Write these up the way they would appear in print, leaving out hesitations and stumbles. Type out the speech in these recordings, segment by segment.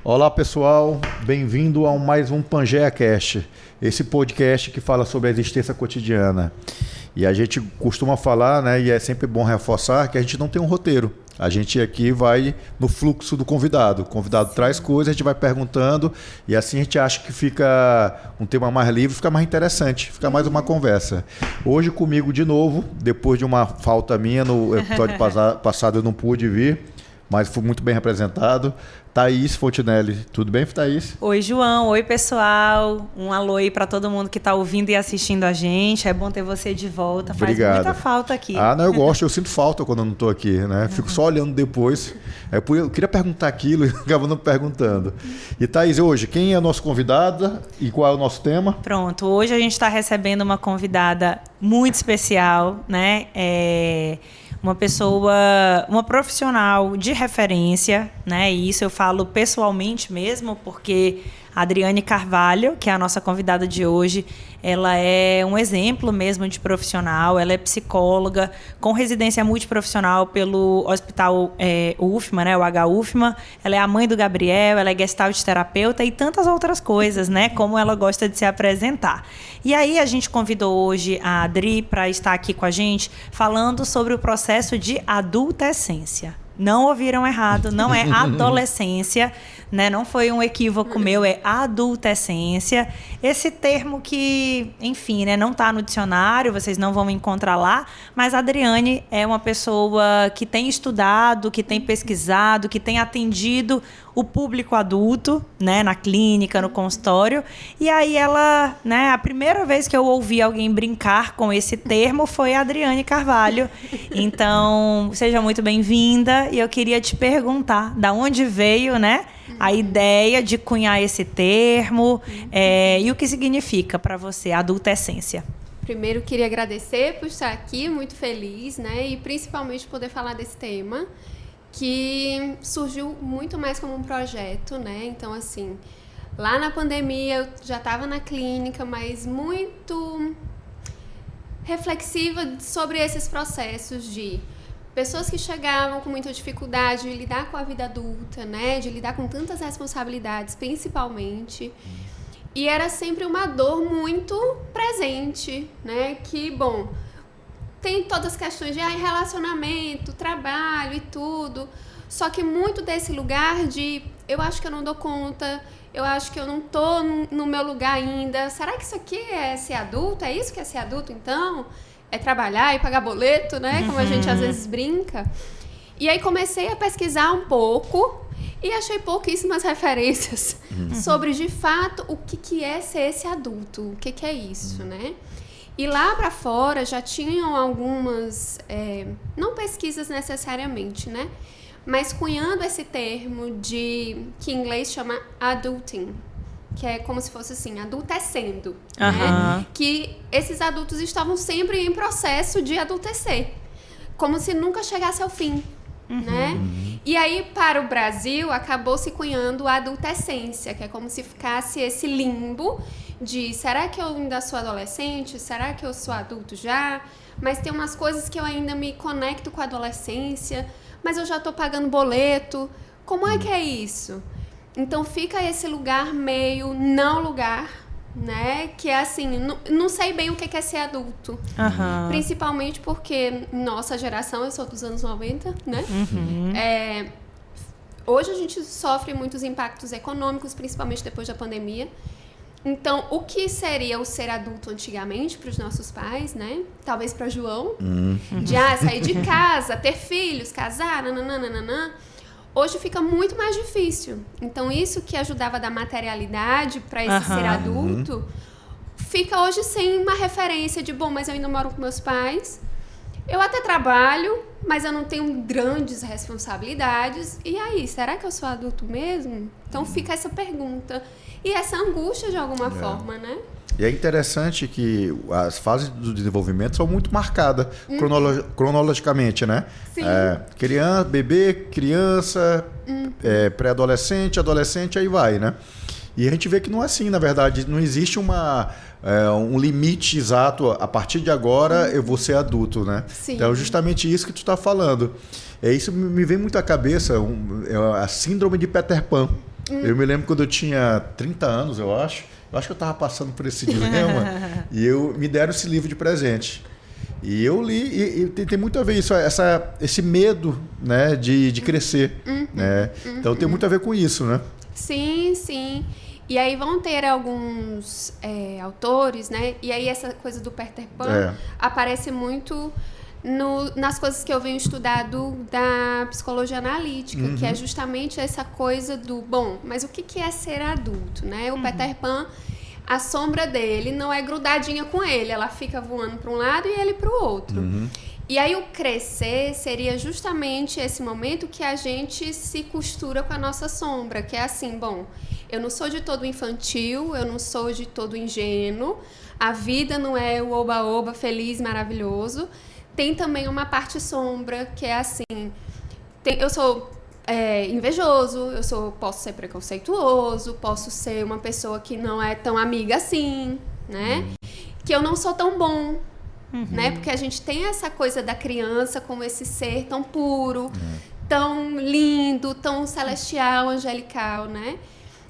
Olá pessoal, bem-vindo a mais um PangeaCast, esse podcast que fala sobre a existência cotidiana. E a gente costuma falar, né, e é sempre bom reforçar, que a gente não tem um roteiro. A gente aqui vai no fluxo do convidado. O convidado traz coisas, a gente vai perguntando e assim a gente acha que fica um tema mais livre, fica mais interessante, fica mais uma conversa. Hoje comigo de novo, depois de uma falta minha, no episódio passado eu não pude vir, mas fui muito bem representado. Thaís Fontinelli, tudo bem, Thaís? Oi, João. Oi, pessoal. Um alô aí para todo mundo que está ouvindo e assistindo a gente. É bom ter você de volta. Obrigado. Faz muita falta aqui. Ah, não, eu gosto. Eu sinto falta quando eu não estou aqui, né? Fico só olhando depois. Eu queria perguntar aquilo e acabo não perguntando. E, Thaís, hoje, quem é a nossa convidada e qual é o nosso tema? Pronto. Hoje a gente está recebendo uma convidada muito especial, né? Uma pessoa, uma profissional de referência, né? E isso eu falo pessoalmente mesmo, porque a Adriane Carvalho, que é a nossa convidada de hoje, ela é um exemplo mesmo de profissional. Ela é psicóloga com residência multiprofissional pelo Hospital UFMA, né? O HUFMA. Ela é a mãe do Gabriel, ela é gestalt terapeuta e tantas outras coisas, né? Como ela gosta de se apresentar. E aí a gente convidou hoje a Adri para estar aqui com a gente falando sobre o processo de adultescência. Não ouviram errado, não é adolescência, né? Não foi um equívoco meu, é adultescência. Esse termo que, enfim, né, não está no dicionário, vocês não vão encontrar lá, mas a Adriane é uma pessoa que tem estudado, que tem pesquisado, que tem atendido o público adulto, né, na clínica, no consultório. E aí ela, né, a primeira vez que eu ouvi alguém brincar com esse termo foi a Adriane Carvalho. Então, seja muito bem-vinda. E eu queria te perguntar, da onde veio, né, a ideia de cunhar esse termo e o que significa para você a adultescência? Primeiro, queria agradecer por estar aqui, muito feliz, né, e principalmente poder falar desse tema, que surgiu muito mais como um projeto, né? Então, assim, lá na pandemia eu já estava na clínica, mas muito reflexiva sobre esses processos de pessoas que chegavam com muita dificuldade de lidar com a vida adulta, né? De lidar com tantas responsabilidades, principalmente. E era sempre uma dor muito presente, né? Que, bom, tem todas as questões de relacionamento, trabalho e tudo. Só que muito desse lugar de eu acho que eu não dou conta, eu acho que eu não tô no meu lugar ainda. Será que isso aqui é ser adulto? É isso que é ser adulto, então? É trabalhar e pagar boleto, né? Como a gente às vezes brinca. E aí comecei a pesquisar um pouco e achei pouquíssimas referências sobre, de fato, o que é ser esse adulto. O que é isso, né? E lá para fora já tinham algumas, não pesquisas necessariamente, né? Mas cunhando esse termo que em inglês chama adulting, que é como se fosse assim, adultecendo, né? Que esses adultos estavam sempre em processo de adultecer, como se nunca chegasse ao fim, né? E aí, para o Brasil, acabou se cunhando a adultescência, que é como se ficasse esse limbo de será que eu ainda sou adolescente? Será que eu sou adulto já? Mas tem umas coisas que eu ainda me conecto com a adolescência, mas eu já estou pagando boleto. Como é que é isso? Então fica esse lugar meio não lugar, né? Que é assim, não sei bem o que é ser adulto. Principalmente porque nossa geração, eu sou dos anos 90, né? Hoje a gente sofre muitos impactos econômicos, principalmente depois da pandemia. Então, o que seria o ser adulto antigamente para os nossos pais, né? Talvez para João, de sair de casa, ter filhos, casar, nananana. Hoje fica muito mais difícil. Então, isso que ajudava a dar materialidade para esse ser adulto, fica hoje sem uma referência de, bom, mas eu ainda moro com meus pais, eu até trabalho, mas eu não tenho grandes responsabilidades. E aí, será que eu sou adulto mesmo? Então, fica essa pergunta. E essa angústia, de alguma forma, né? E é interessante que as fases do desenvolvimento são muito marcadas cronologicamente, né? Sim. Bebê, criança, pré-adolescente, adolescente, aí vai, né? E a gente vê que não é assim, na verdade. Não existe um limite exato. A partir de agora eu vou ser adulto, né? Sim. Então é justamente isso que tu está falando. Isso me vem muito à cabeça, a síndrome de Peter Pan. Eu me lembro quando eu tinha 30 anos, eu acho que eu estava passando por esse dilema e me deram esse livro de presente. E eu li, e tem muito a ver isso, esse medo, né, de crescer. Né? Então tem muito a ver com isso, né? Sim, sim. E aí vão ter alguns autores, né? E aí essa coisa do Peter Pan aparece muito nas coisas que eu venho estudado da psicologia analítica, que é justamente essa coisa do, bom, mas o que é ser adulto, né? O Peter Pan, a sombra dele não é grudadinha com ele, ela fica voando para um lado e ele para o outro. E aí o crescer seria justamente esse momento que a gente se costura com a nossa sombra, que é assim, bom, eu não sou de todo infantil, eu não sou de todo ingênuo, a vida não é o oba-oba feliz, maravilhoso. Tem também uma parte sombra, que é assim, eu sou invejoso, posso ser preconceituoso, posso ser uma pessoa que não é tão amiga assim, né? Que eu não sou tão bom, né? Porque a gente tem essa coisa da criança como esse ser tão puro, tão lindo, tão celestial, angelical, né?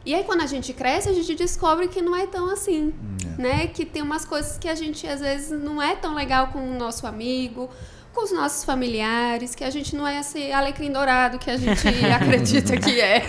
E aí, quando a gente cresce, a gente descobre que não é tão assim, né? Que tem umas coisas que a gente, às vezes, não é tão legal com o nosso amigo, com os nossos familiares, que a gente não é esse alecrim dourado que a gente acredita que é.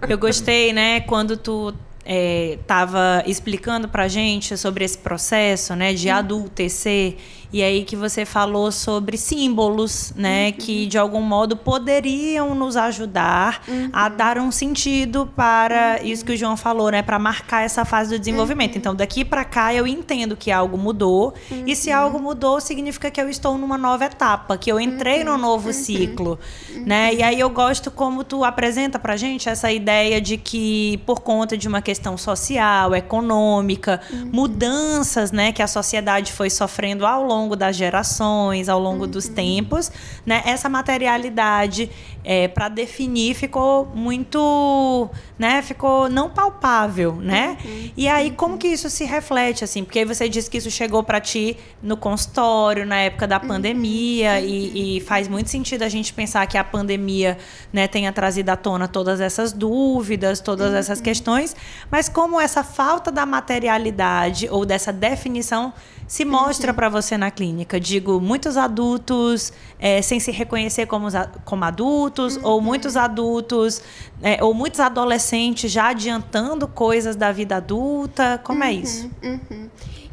Eu gostei, né, quando tu estava explicando pra gente sobre esse processo, né, de adultecer, e aí que você falou sobre símbolos, né, que de algum modo poderiam nos ajudar a dar um sentido para isso que o João falou, né, para marcar essa fase do desenvolvimento. Então, daqui para cá eu entendo que algo mudou, e se algo mudou, significa que eu estou numa nova etapa, que eu entrei num novo ciclo, né? E aí eu gosto como tu apresenta pra gente essa ideia de que por conta de uma questão social, econômica, mudanças, né, que a sociedade foi sofrendo ao longo das gerações, ao longo dos tempos, né, essa materialidade para definir ficou muito, né, ficou não palpável, né? E aí como que isso se reflete, assim? Porque aí você disse que isso chegou para ti no consultório, na época da pandemia, e faz muito sentido a gente pensar que a pandemia, né, tenha trazido à tona todas essas dúvidas, todas essas questões, mas como essa falta da materialidade ou dessa definição se mostra para você na clínica? Digo, muitos adultos sem se reconhecer como adultos, ou muitos adultos, ou muitos adolescentes já adiantando coisas da vida adulta. Como é isso?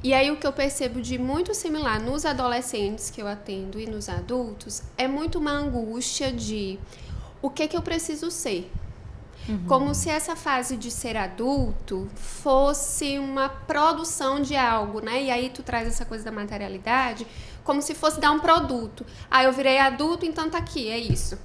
E aí o que eu percebo de muito similar nos adolescentes que eu atendo e nos adultos é muito uma angústia de o que eu preciso ser. Como se essa fase de ser adulto fosse uma produção de algo, né? E aí tu traz essa coisa da materialidade como se fosse dar um produto. Eu virei adulto, então tá aqui, é isso.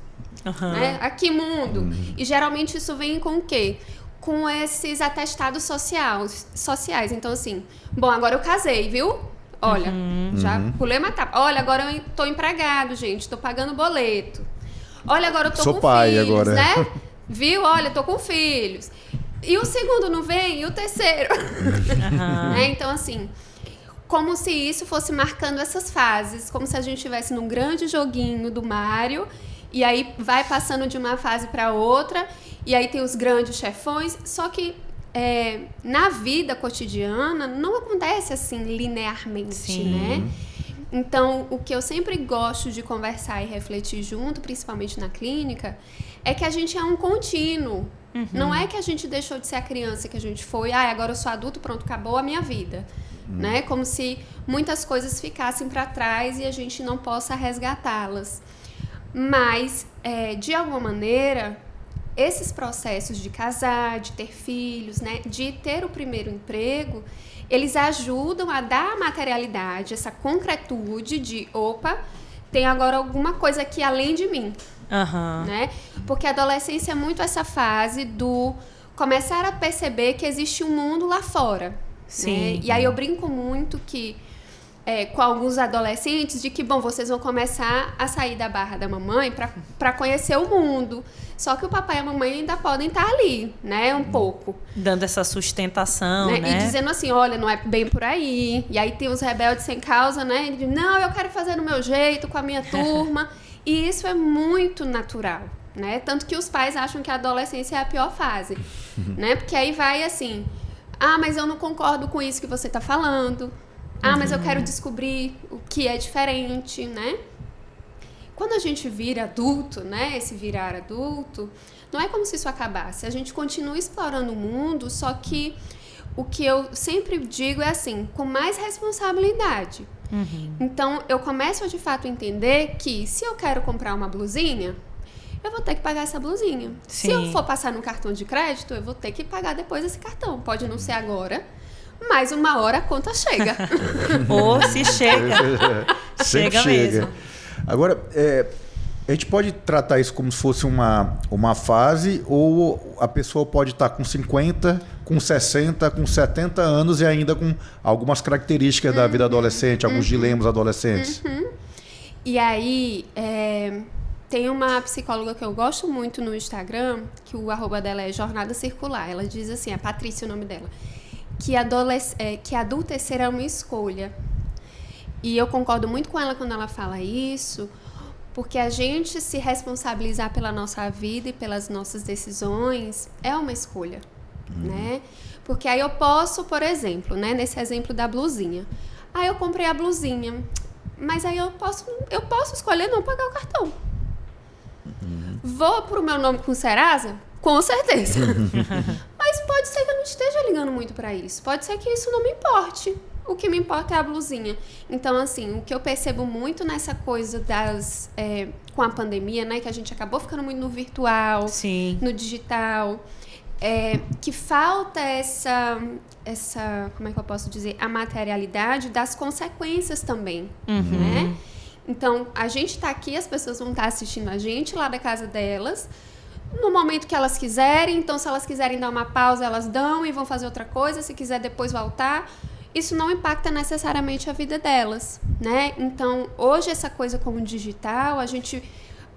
Né? Aqui, mundo. E geralmente isso vem com o quê? Com esses atestados sociais. Então, assim, bom, agora eu casei, viu? Olha, já pulei uma etapa. Olha, agora eu tô empregado, gente, tô pagando boleto. Olha, agora eu tô com pai filhos, agora. né? Viu? Olha, tô com filhos. E o segundo não vem? E o terceiro? Então, assim, como se isso fosse marcando essas fases, como se a gente estivesse num grande joguinho do Mario, e aí vai passando de uma fase para outra, e aí tem os grandes chefões, só que na vida cotidiana não acontece assim linearmente, né? Então, o que eu sempre gosto de conversar e refletir junto, principalmente na clínica, é que a gente é um contínuo. Não é que a gente deixou de ser a criança que a gente foi, agora eu sou adulto, pronto, acabou a minha vida. Né? Como se muitas coisas ficassem para trás e a gente não possa resgatá-las. Mas, de alguma maneira, esses processos de casar, de ter filhos, né, de ter o primeiro emprego, eles ajudam a dar materialidade, essa concretude de, opa, tem agora alguma coisa aqui além de mim. Né? Porque a adolescência é muito essa fase do começar a perceber que existe um mundo lá fora. Né? E aí eu brinco muito que com alguns adolescentes de que, bom, vocês vão começar a sair da barra da mamãe para conhecer o mundo. Só que o papai e a mamãe ainda podem estar ali, né? Um pouco. Dando essa sustentação, né? E dizendo assim, olha, não é bem por aí. E aí tem os rebeldes sem causa, né? E não, eu quero fazer do meu jeito, com a minha turma. E isso é muito natural, né? Tanto que os pais acham que a adolescência é a pior fase, né? Porque aí vai assim, mas eu não concordo com isso que você está falando, mas eu quero descobrir o que é diferente, né? Quando a gente vira adulto, né? Esse virar adulto, não é como se isso acabasse. A gente continua explorando o mundo, só que o que eu sempre digo é assim, com mais responsabilidade. Então, eu começo a de fato entender que se eu quero comprar uma blusinha, eu vou ter que pagar essa blusinha. Sim. Se eu for passar no cartão de crédito, eu vou ter que pagar depois esse cartão. Pode não ser agora, mas uma hora a conta chega. Ou se chega. Sempre chega mesmo. Agora, a gente pode tratar isso como se fosse uma fase, ou a pessoa pode estar com 50, com 60, com 70 anos e ainda com algumas características da vida adolescente, alguns dilemas adolescentes. E aí, tem uma psicóloga que eu gosto muito no Instagram, que o @ dela é Jornada Circular. Ela diz assim, a Patrícia é o nome dela, que adultecer é uma escolha. E eu concordo muito com ela quando ela fala isso, porque a gente se responsabilizar pela nossa vida e pelas nossas decisões é uma escolha, né? Porque aí eu posso, por exemplo, né, nesse exemplo da blusinha. Aí eu comprei a blusinha, mas aí eu posso escolher não pagar o cartão. Vou pro meu nome com Serasa? Com certeza. Mas pode ser que eu não esteja ligando muito para isso. Pode ser que isso não me importe. O que me importa é a blusinha. Então, assim, o que eu percebo muito nessa coisa com a pandemia, né? Que a gente acabou ficando muito no virtual, Sim. no digital. Que falta essa, como é que eu posso dizer? A materialidade das consequências também, né? Então, a gente está aqui, as pessoas vão estar assistindo a gente lá da casa delas, no momento que elas quiserem. Então, se elas quiserem dar uma pausa, elas dão e vão fazer outra coisa. Se quiser depois voltar, isso não impacta necessariamente a vida delas, né? Então, hoje, essa coisa como digital, a gente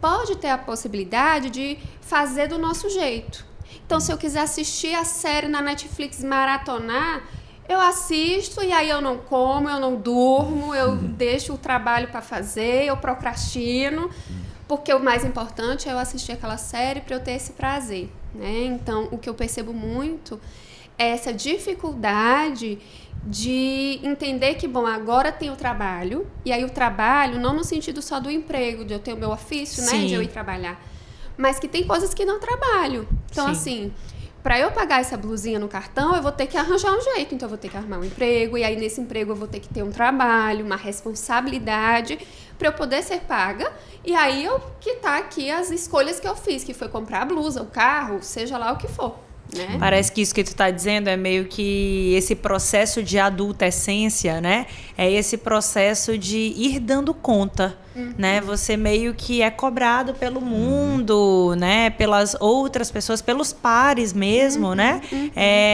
pode ter a possibilidade de fazer do nosso jeito. Então, se eu quiser assistir a série na Netflix, maratonar, eu assisto e aí eu não como, eu não durmo, eu deixo o trabalho para fazer, eu procrastino, porque o mais importante é eu assistir aquela série para eu ter esse prazer, né? Então, o que eu percebo muito é essa dificuldade de entender que, bom, agora tem o trabalho, e aí o trabalho não no sentido só do emprego, de eu ter o meu ofício, né, de eu ir trabalhar, mas que tem coisas que não trabalho. Então, assim, para eu pagar essa blusinha no cartão, eu vou ter que arranjar um jeito. Então, eu vou ter que arrumar um emprego, e aí nesse emprego eu vou ter que ter um trabalho, uma responsabilidade para eu poder ser paga. E aí eu quitar aqui as escolhas que eu fiz, que foi comprar a blusa, o carro, seja lá o que for. Né? Parece que isso que tu está dizendo é meio que esse processo de adultescência, né? É esse processo de ir dando conta, né? Você meio que é cobrado pelo mundo, né? Pelas outras pessoas, pelos pares mesmo, né?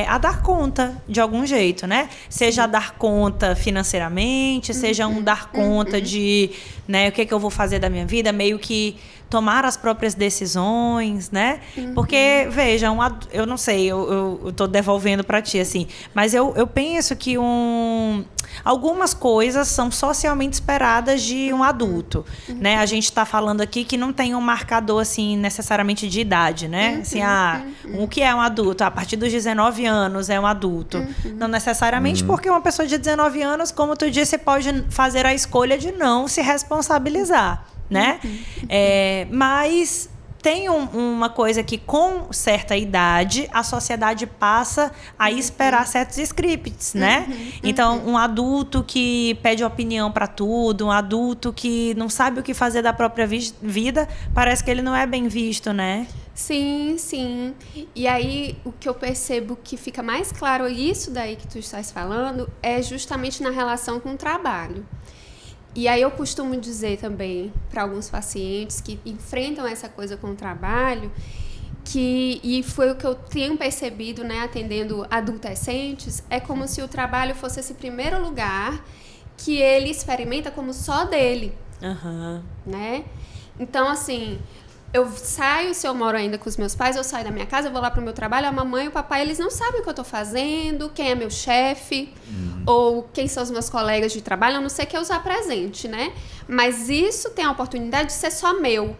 A dar conta de algum jeito, né? Seja a dar conta financeiramente, seja um dar conta de, né? O que eu vou fazer da minha vida, meio que tomar as próprias decisões, né? Porque, veja, eu não sei, eu tô devolvendo para ti, assim, mas eu penso que algumas coisas são socialmente esperadas de um adulto, né? A gente está falando aqui que não tem um marcador, assim, necessariamente de idade, né? Assim, o que é um adulto? A partir dos 19 anos é um adulto. Não necessariamente porque uma pessoa de 19 anos, como tu disse, pode fazer a escolha de não se responsabilizar, né? Mas tem uma coisa que, com certa idade, a sociedade passa a esperar certos scripts, né? Então, um adulto que pede opinião para tudo, um adulto que não sabe o que fazer da própria vida, parece que ele não é bem visto, né? Sim, sim. E aí, o que eu percebo que fica mais claro, isso daí que tu estás falando, é justamente na relação com o trabalho. E aí eu costumo dizer também para alguns pacientes que enfrentam essa coisa com o trabalho, e foi o que eu tenho percebido, né, atendendo adolescentes, é como se o trabalho fosse esse primeiro lugar que ele experimenta como só dele, né? Então, assim, eu saio, se eu moro ainda com os meus pais, eu saio da minha casa, eu vou lá pro meu trabalho, a mamãe e o papai, eles não sabem o que eu tô fazendo, quem é meu chefe, ou quem são os meus colegas de trabalho, a não ser que eu usar presente, né? Mas isso tem a oportunidade de ser só meu.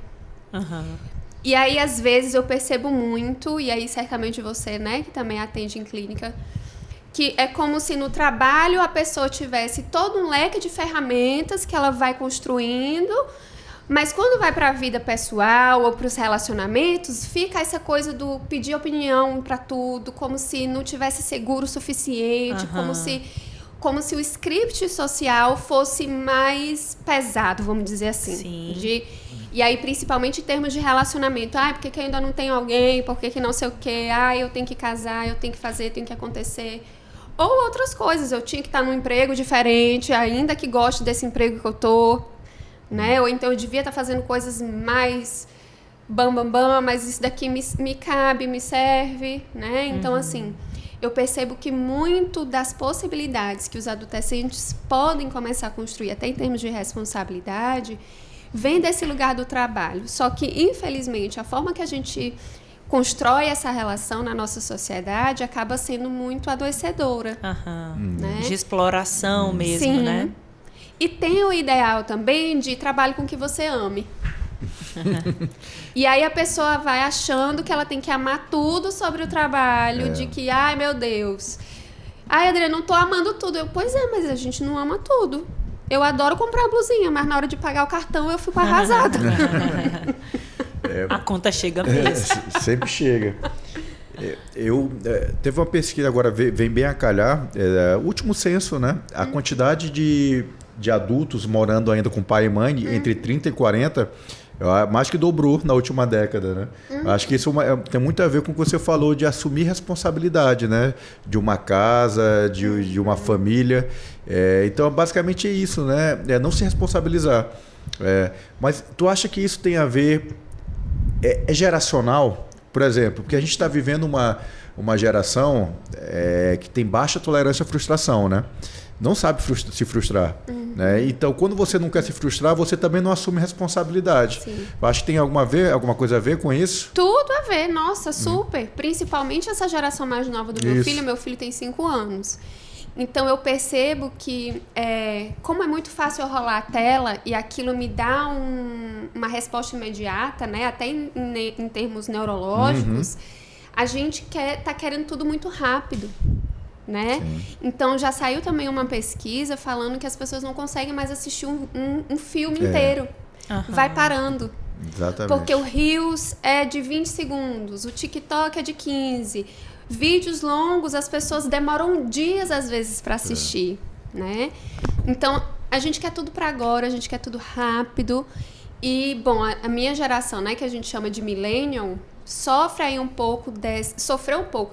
E aí, às vezes, eu percebo muito, e aí certamente você, né, que também atende em clínica, que é como se no trabalho a pessoa tivesse todo um leque de ferramentas que ela vai construindo, mas quando vai para a vida pessoal ou para os relacionamentos, fica essa coisa do pedir opinião para tudo, como se não tivesse seguro o suficiente, como se o script social fosse mais pesado, vamos dizer assim. Sim. E aí, principalmente em termos de relacionamento. Por que eu ainda não tenho alguém? Por que não sei o quê? Eu tenho que casar, eu tenho que fazer, tem que acontecer. Ou outras coisas. Eu tinha que estar num emprego diferente, ainda que goste desse emprego que eu tô, né? Ou então eu devia estar fazendo coisas mais mas isso daqui me cabe, me serve, né? Então, assim, eu percebo que muito das possibilidades que os adolescentes podem começar a construir, até em termos de responsabilidade, vem desse lugar do trabalho. Só que, infelizmente, a forma que a gente constrói essa relação na nossa sociedade acaba sendo muito adoecedora. Né? De exploração mesmo, Sim. né? E tem o ideal também de trabalho com que você ame. E aí a pessoa vai achando que ela tem que amar tudo sobre o trabalho, de que, meu Deus. Adriana, não tô amando tudo. Pois é, mas a gente não ama tudo. Eu adoro comprar blusinha, mas na hora de pagar o cartão eu fico arrasada. A conta chega mesmo. Sempre chega. Teve uma pesquisa agora, vem bem a calhar, último censo, né? A quantidade de adultos morando ainda com pai e mãe, entre 30 e 40, mais que dobrou na última década, né? Acho que isso tem muito a ver com o que você falou de assumir responsabilidade, né? De uma casa, de uma família. Então, basicamente é isso, né? Não se responsabilizar. Mas tu acha que isso tem a ver... É geracional? Por exemplo, porque a gente está vivendo uma geração que tem baixa tolerância à frustração, né? Não sabe se frustrar. Né? Então, quando você não quer se frustrar, você também não assume responsabilidade. Sim. Acho que tem alguma coisa a ver com isso? Tudo a ver, nossa, super. Principalmente essa geração mais nova do meu filho. Meu filho tem 5 anos. Então, eu percebo que, como é muito fácil eu rolar a tela e aquilo me dá uma resposta imediata, né? Até em termos neurológicos, a gente tá querendo tudo muito rápido. Né? Então, já saiu também uma pesquisa falando que as pessoas não conseguem mais assistir um filme inteiro. Vai parando. Exatamente. Porque o Reels é de 20 segundos, o TikTok é de 15. Vídeos longos, as pessoas demoram dias, às vezes, para assistir. Né? Então, a gente quer tudo para agora, a gente quer tudo rápido. E, bom, a minha geração, né, que a gente chama de millennial, sofreu um pouco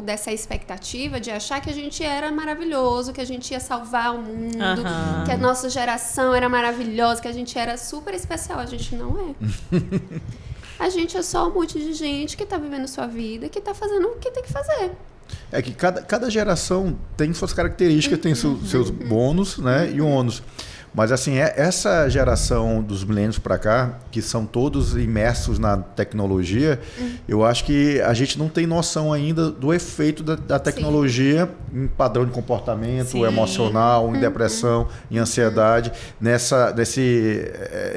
dessa expectativa de achar que a gente era maravilhoso, que a gente ia salvar o mundo, que a nossa geração era maravilhosa, que a gente era super especial. A gente não é. A gente é só um monte de gente que está vivendo sua vida, que está fazendo o que tem que fazer. É que cada geração tem suas características, tem seus bônus, né, e ônus. Mas assim, essa geração dos milênios para cá, que são todos imersos na tecnologia, eu acho que a gente não tem noção ainda do efeito da tecnologia em padrão de comportamento, emocional, em depressão, em ansiedade,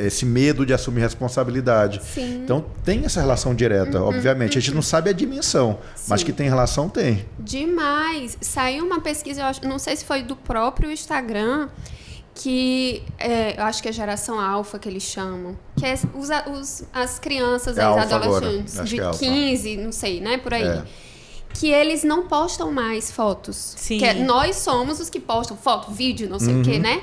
esse medo de assumir responsabilidade. Sim. Então tem essa relação direta, obviamente. A gente não sabe a dimensão, mas que tem relação, tem. Demais. Saiu uma pesquisa, não sei se foi do próprio Instagram, que eu acho que é geração alfa que eles chamam, que é as crianças, as adolescentes de 15, não sei, né, por aí. Que eles não postam mais fotos. Sim. Que nós somos os que postam foto, vídeo, não sei o que, né?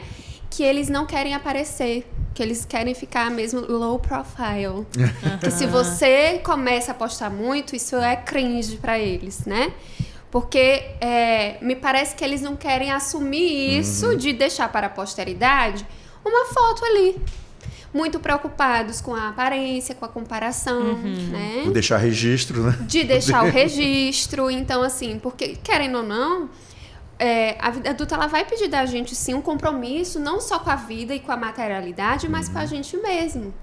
Que eles não querem aparecer, que eles querem ficar mesmo low profile. Que se você começa a postar muito, isso é cringe pra eles, né? Porque me parece que eles não querem assumir isso de deixar para a posteridade uma foto ali. Muito preocupados com a aparência, com a comparação, né? De deixar registro, né? De deixar o registro. Então, assim, porque, querendo ou não, a vida adulta ela vai pedir da gente, sim, um compromisso, não só com a vida e com a materialidade, mas com a gente mesmo.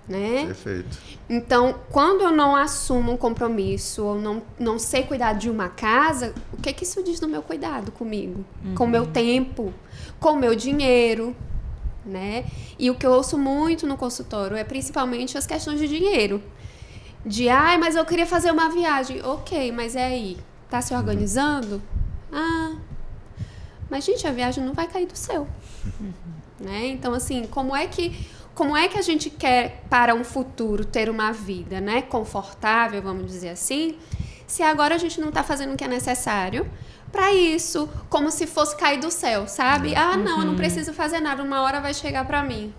Né? Perfeito. Então, quando eu não assumo um compromisso ou não sei cuidar de uma casa, o que isso diz do meu cuidado comigo? Com o meu tempo, com o meu dinheiro, né? E o que eu ouço muito no consultório é principalmente as questões de dinheiro. mas eu queria fazer uma viagem. Ok, mas é aí, tá se organizando? Mas gente, a viagem não vai cair do céu. Né? Então, assim, como é que a gente quer para um futuro ter uma vida, né, confortável, vamos dizer assim, se agora a gente não está fazendo o que é necessário para isso, como se fosse cair do céu, sabe? Não, eu não preciso fazer nada, uma hora vai chegar para mim.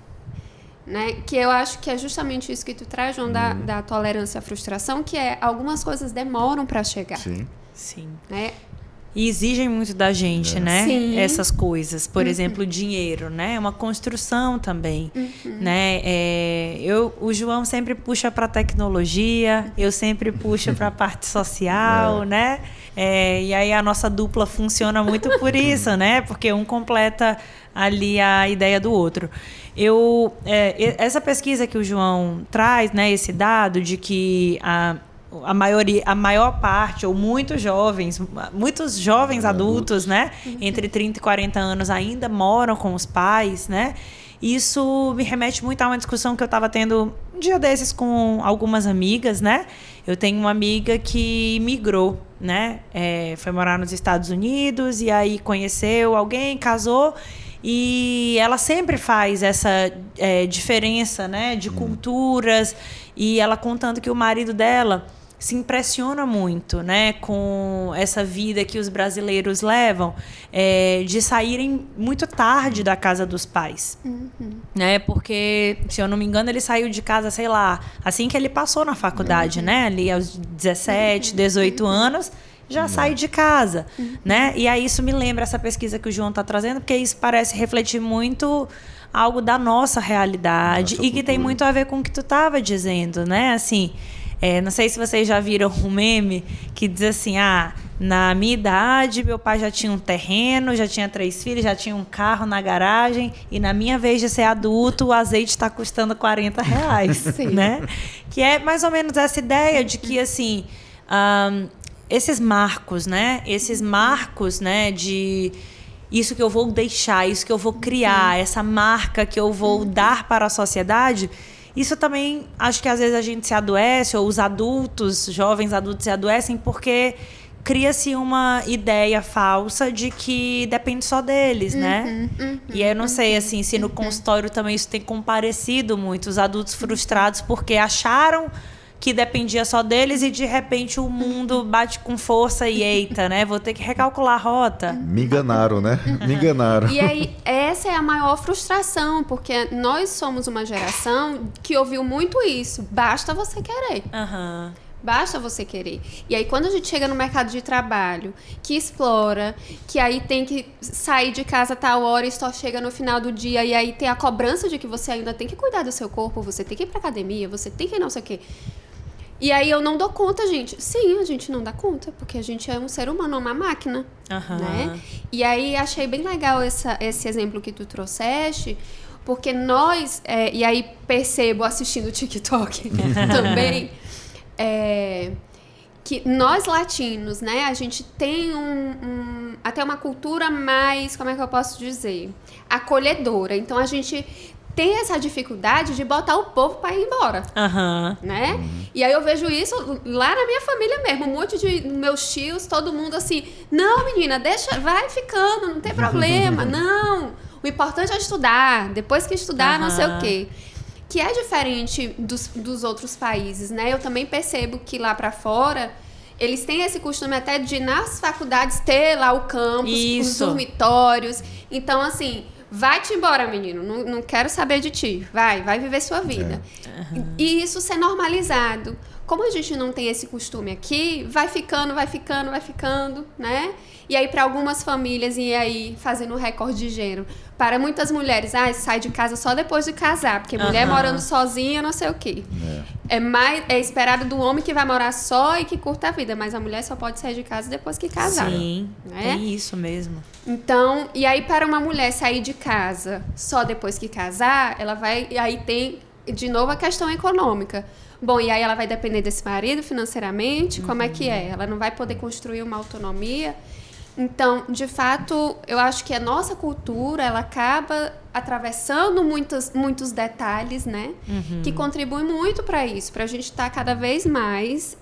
Né? Que eu acho que é justamente isso que tu traz, João, da tolerância à frustração, que é algumas coisas demoram para chegar. Sim. Né? E exigem muito da gente, né? Sim. Essas coisas. Por exemplo, o dinheiro, né? É uma construção também, né? O João sempre puxa para a tecnologia, eu sempre puxo para a parte social, né? E aí a nossa dupla funciona muito por isso, né? Porque um completa ali a ideia do outro. Essa pesquisa que o João traz, né? Esse dado de que a maior parte, ou muitos jovens adultos, né, entre 30 e 40 anos ainda moram com os pais, né? Isso me remete muito a uma discussão que eu estava tendo um dia desses com algumas amigas, né? Eu tenho uma amiga que migrou, né? Foi morar nos Estados Unidos e aí conheceu alguém, casou. E ela sempre faz essa diferença, né, de culturas. E ela contando que o marido dela se impressiona muito, né, com essa vida que os brasileiros levam, de saírem muito tarde da casa dos pais. Né, porque, se eu não me engano, ele saiu de casa, sei lá, assim que ele passou na faculdade, né, ali aos 17, 18 anos, já sai de casa, né? E aí isso me lembra essa pesquisa que o João está trazendo, porque isso parece refletir muito algo da nossa realidade e que tem muito a ver com o que tu estava dizendo, né? Assim, não sei se vocês já viram um meme que diz assim, na minha idade, meu pai já tinha um terreno, já tinha 3 filhos, já tinha um carro na garagem e na minha vez de ser adulto, o azeite está custando R$40, né? Que é mais ou menos essa ideia de que, assim, esses marcos, né? De isso que eu vou deixar, isso que eu vou criar, essa marca que eu vou dar para a sociedade. Isso também, acho que às vezes a gente se adoece, ou os adultos, jovens adultos se adoecem, porque cria-se uma ideia falsa de que depende só deles, né? E eu não sei, assim, se no consultório também isso tem comparecido muito, os adultos frustrados porque acharam que dependia só deles e de repente o mundo bate com força e eita, né? Vou ter que recalcular a rota. Me enganaram, né? Me enganaram. E aí, essa é a maior frustração, porque nós somos uma geração que ouviu muito isso. Basta você querer. Basta você querer. E aí, quando a gente chega no mercado de trabalho, que explora, que aí tem que sair de casa a tal hora e só chega no final do dia, e aí tem a cobrança de que você ainda tem que cuidar do seu corpo, você tem que ir pra academia, você tem que não sei o quê. E aí eu não dou conta, gente. Sim, a gente não dá conta, porque a gente é um ser humano, uma máquina, né? E aí achei bem legal esse exemplo que tu trouxeste, porque nós, e aí percebo assistindo o TikTok também, que nós latinos, né, a gente tem até uma cultura mais, como é que eu posso dizer, acolhedora. Então a gente tem essa dificuldade de botar o povo para ir embora, né? E aí eu vejo isso lá na minha família mesmo, um monte de meus tios, todo mundo assim, não, menina, deixa, vai ficando, não tem problema, não. O importante é estudar, depois que estudar, não sei o quê. Que é diferente dos outros países, né? Eu também percebo que lá para fora eles têm esse costume até de nas faculdades ter lá o campus, os dormitórios. Então, assim, vai-te embora, menino. Não quero saber de ti. Vai viver sua vida. E isso ser normalizado. Como a gente não tem esse costume aqui, vai ficando, né? E aí, para algumas famílias, e aí, fazendo um recorde de gênero, para muitas mulheres, sai de casa só depois de casar, porque mulher morando sozinha, não sei o quê. É esperado do homem que vai morar só e que curta a vida, mas a mulher só pode sair de casa depois que casar. Sim, né? É isso mesmo. Então, e aí, para uma mulher sair de casa só depois que casar, ela vai, e aí tem, de novo, a questão econômica. Bom, e aí ela vai depender desse marido financeiramente, como é que é? Ela não vai poder construir uma autonomia. Então, de fato, eu acho que a nossa cultura, ela acaba atravessando muitos detalhes, né? Que contribuem muito para isso, para a gente estar cada vez mais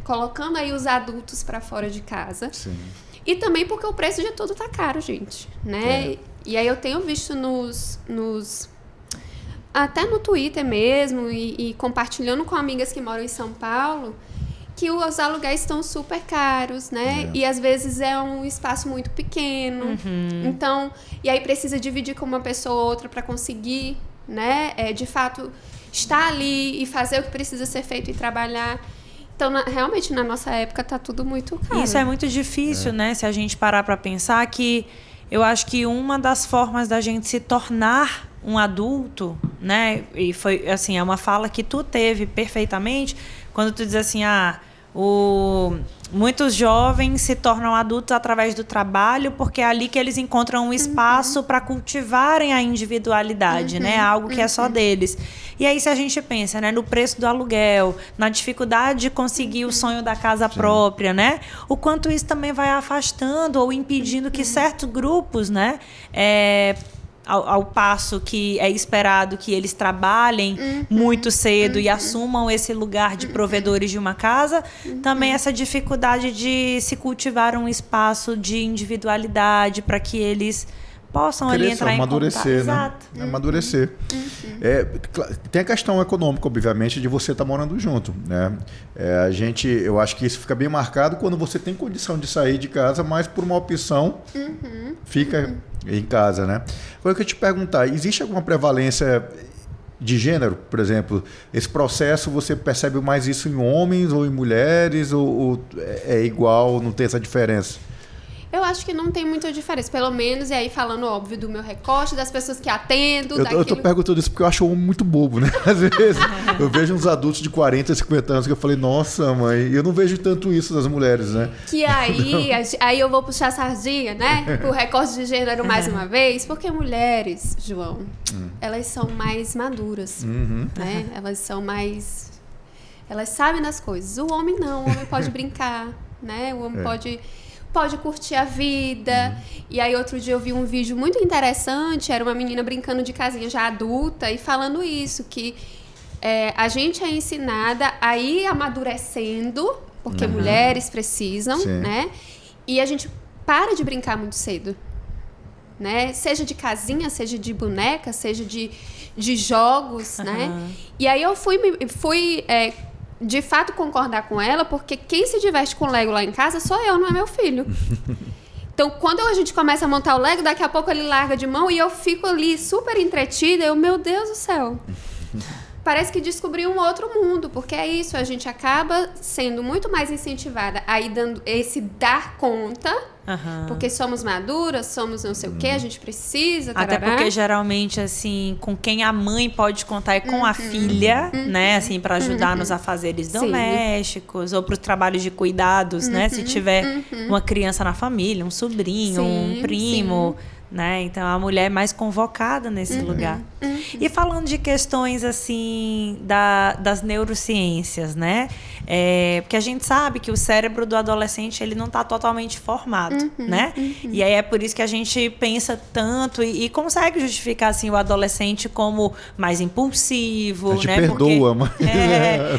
colocando aí os adultos para fora de casa. Sim. E também porque o preço de tudo tá caro, gente, né? E aí eu tenho visto até no Twitter mesmo e compartilhando com amigas que moram em São Paulo, que os aluguéis estão super caros, né? E às vezes é um espaço muito pequeno. Então, e aí precisa dividir com uma pessoa ou outra para conseguir, né? De fato, estar ali e fazer o que precisa ser feito e trabalhar. Então, realmente, na nossa época, tá tudo muito caro. Isso é muito difícil, né? Se a gente parar para pensar que eu acho que uma das formas da gente se tornar um adulto, né? E foi assim, é uma fala que tu teve perfeitamente quando tu diz assim, muitos jovens se tornam adultos através do trabalho porque é ali que eles encontram um espaço para cultivarem a individualidade, né? Algo que é só deles. E aí se a gente pensa, né, no preço do aluguel, na dificuldade de conseguir o sonho da casa própria, né? O quanto isso também vai afastando ou impedindo que certos grupos, né, ao passo que é esperado que eles trabalhem muito cedo e assumam esse lugar de provedores de uma casa, também essa dificuldade de se cultivar um espaço de individualidade para que eles possam ali entrar em amadurecer, contato. né? Exato. Amadurecer. Tem a questão econômica, obviamente, de você estar morando junto, né? Eu acho que isso fica bem marcado quando você tem condição de sair de casa, mas por uma opção fica em casa, né? Agora eu queria te perguntar, existe alguma prevalência de gênero, por exemplo? Esse processo, você percebe mais isso em homens ou em mulheres, ou é igual, não tem essa diferença? Eu acho que não tem muita diferença, pelo menos, e aí falando, óbvio, do meu recorte, das pessoas que atendo, Eu tô perguntando isso porque eu acho o homem muito bobo, né? Às vezes eu vejo uns adultos de 40, 50 anos que eu falei, nossa, mãe, eu não vejo tanto isso das mulheres, né? Que aí eu vou puxar a sardinha, né? O recorte de gênero mais uma vez, porque mulheres, João, elas são mais maduras, né? Elas são mais... Elas sabem das coisas. O homem não, o homem pode brincar, né? O homem pode curtir a vida. E aí outro dia eu vi um vídeo muito interessante, era uma menina brincando de casinha já adulta e falando isso, que a gente é ensinada a ir amadurecendo, porque mulheres precisam, né? E a gente para de brincar muito cedo, né? Seja de casinha, seja de boneca, seja de jogos, né? E aí eu fui de fato concordar com ela, porque quem se diverte com Lego lá em casa sou eu, não é meu filho. Então, quando a gente começa a montar o Lego, daqui a pouco ele larga de mão e eu fico ali super entretida. Meu Deus do céu. Parece que descobri um outro mundo, porque é isso, a gente acaba sendo muito mais incentivada a ir dando esse dar conta, porque somos maduras, somos não sei o quê, a gente precisa... Até porque geralmente, assim, com quem a mãe pode contar é com a filha, né, assim, para ajudar nos afazeres domésticos ou para os trabalhos de cuidados, né, se tiver uma criança na família, um sobrinho, um primo... Né? Então, a mulher é mais convocada nesse lugar. E falando de questões assim das neurociências, né? Porque a gente sabe que o cérebro do adolescente ele não está totalmente formado, né? E aí é por isso que a gente pensa tanto e consegue justificar assim, o adolescente como mais impulsivo, a gente né? Perdoa,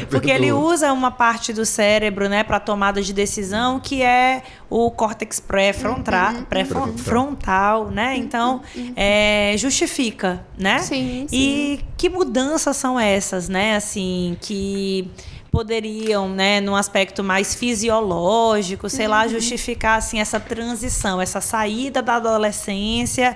porque ele usa uma parte do cérebro, né, para tomada de decisão, que é o córtex pré-frontal, né? Então, justifica, né? Sim. E que mudanças são essas, né? Assim, que poderiam, né, num aspecto mais fisiológico, sei lá, justificar assim essa transição, essa saída da adolescência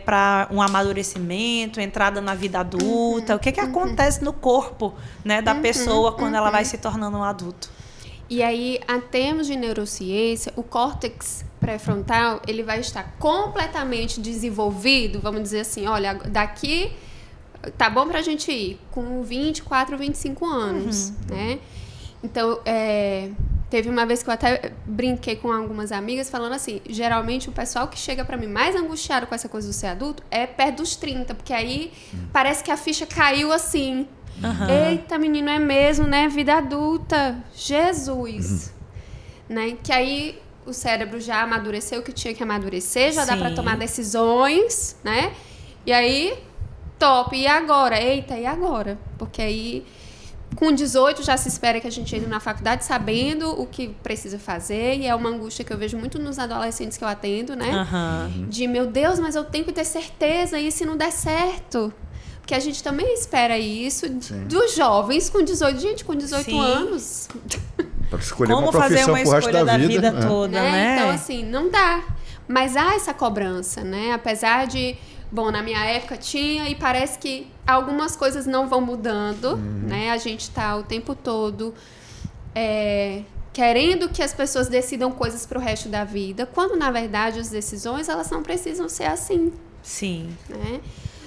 para um amadurecimento, entrada na vida adulta. O que acontece no corpo, né, da pessoa quando ela vai se tornando um adulto? E aí, em termos de neurociência, o córtex pré-frontal, ele vai estar completamente desenvolvido, vamos dizer assim, olha, daqui tá bom pra gente ir com 24, 25 anos, né? Então, teve uma vez que eu até brinquei com algumas amigas falando assim, geralmente o pessoal que chega pra mim mais angustiado com essa coisa do ser adulto é perto dos 30, porque aí parece que a ficha caiu assim. Eita, menino, é mesmo, né? Vida adulta. Jesus. Né? Que aí o cérebro já amadureceu o que tinha que amadurecer, já dá Sim. para tomar decisões, né? E aí, top. E agora? Eita, e agora? Porque aí, com 18, já se espera que a gente entre na faculdade sabendo o que precisa fazer. E é uma angústia que eu vejo muito nos adolescentes que eu atendo, né? Aham. De, meu Deus, mas eu tenho que ter certeza, e se não der certo? Porque a gente também espera isso dos jovens com 18. Gente, com 18 Sim. anos. Para escolher Como uma fazer profissão uma pro resto escolha da vida né? toda, né? Então, assim, não dá. Mas há essa cobrança, né? Apesar de, bom, na minha época tinha, e parece que algumas coisas não vão mudando, né? A gente tá o tempo todo querendo que as pessoas decidam coisas pro resto da vida, quando, na verdade, as decisões, elas não precisam ser assim, Sim. né?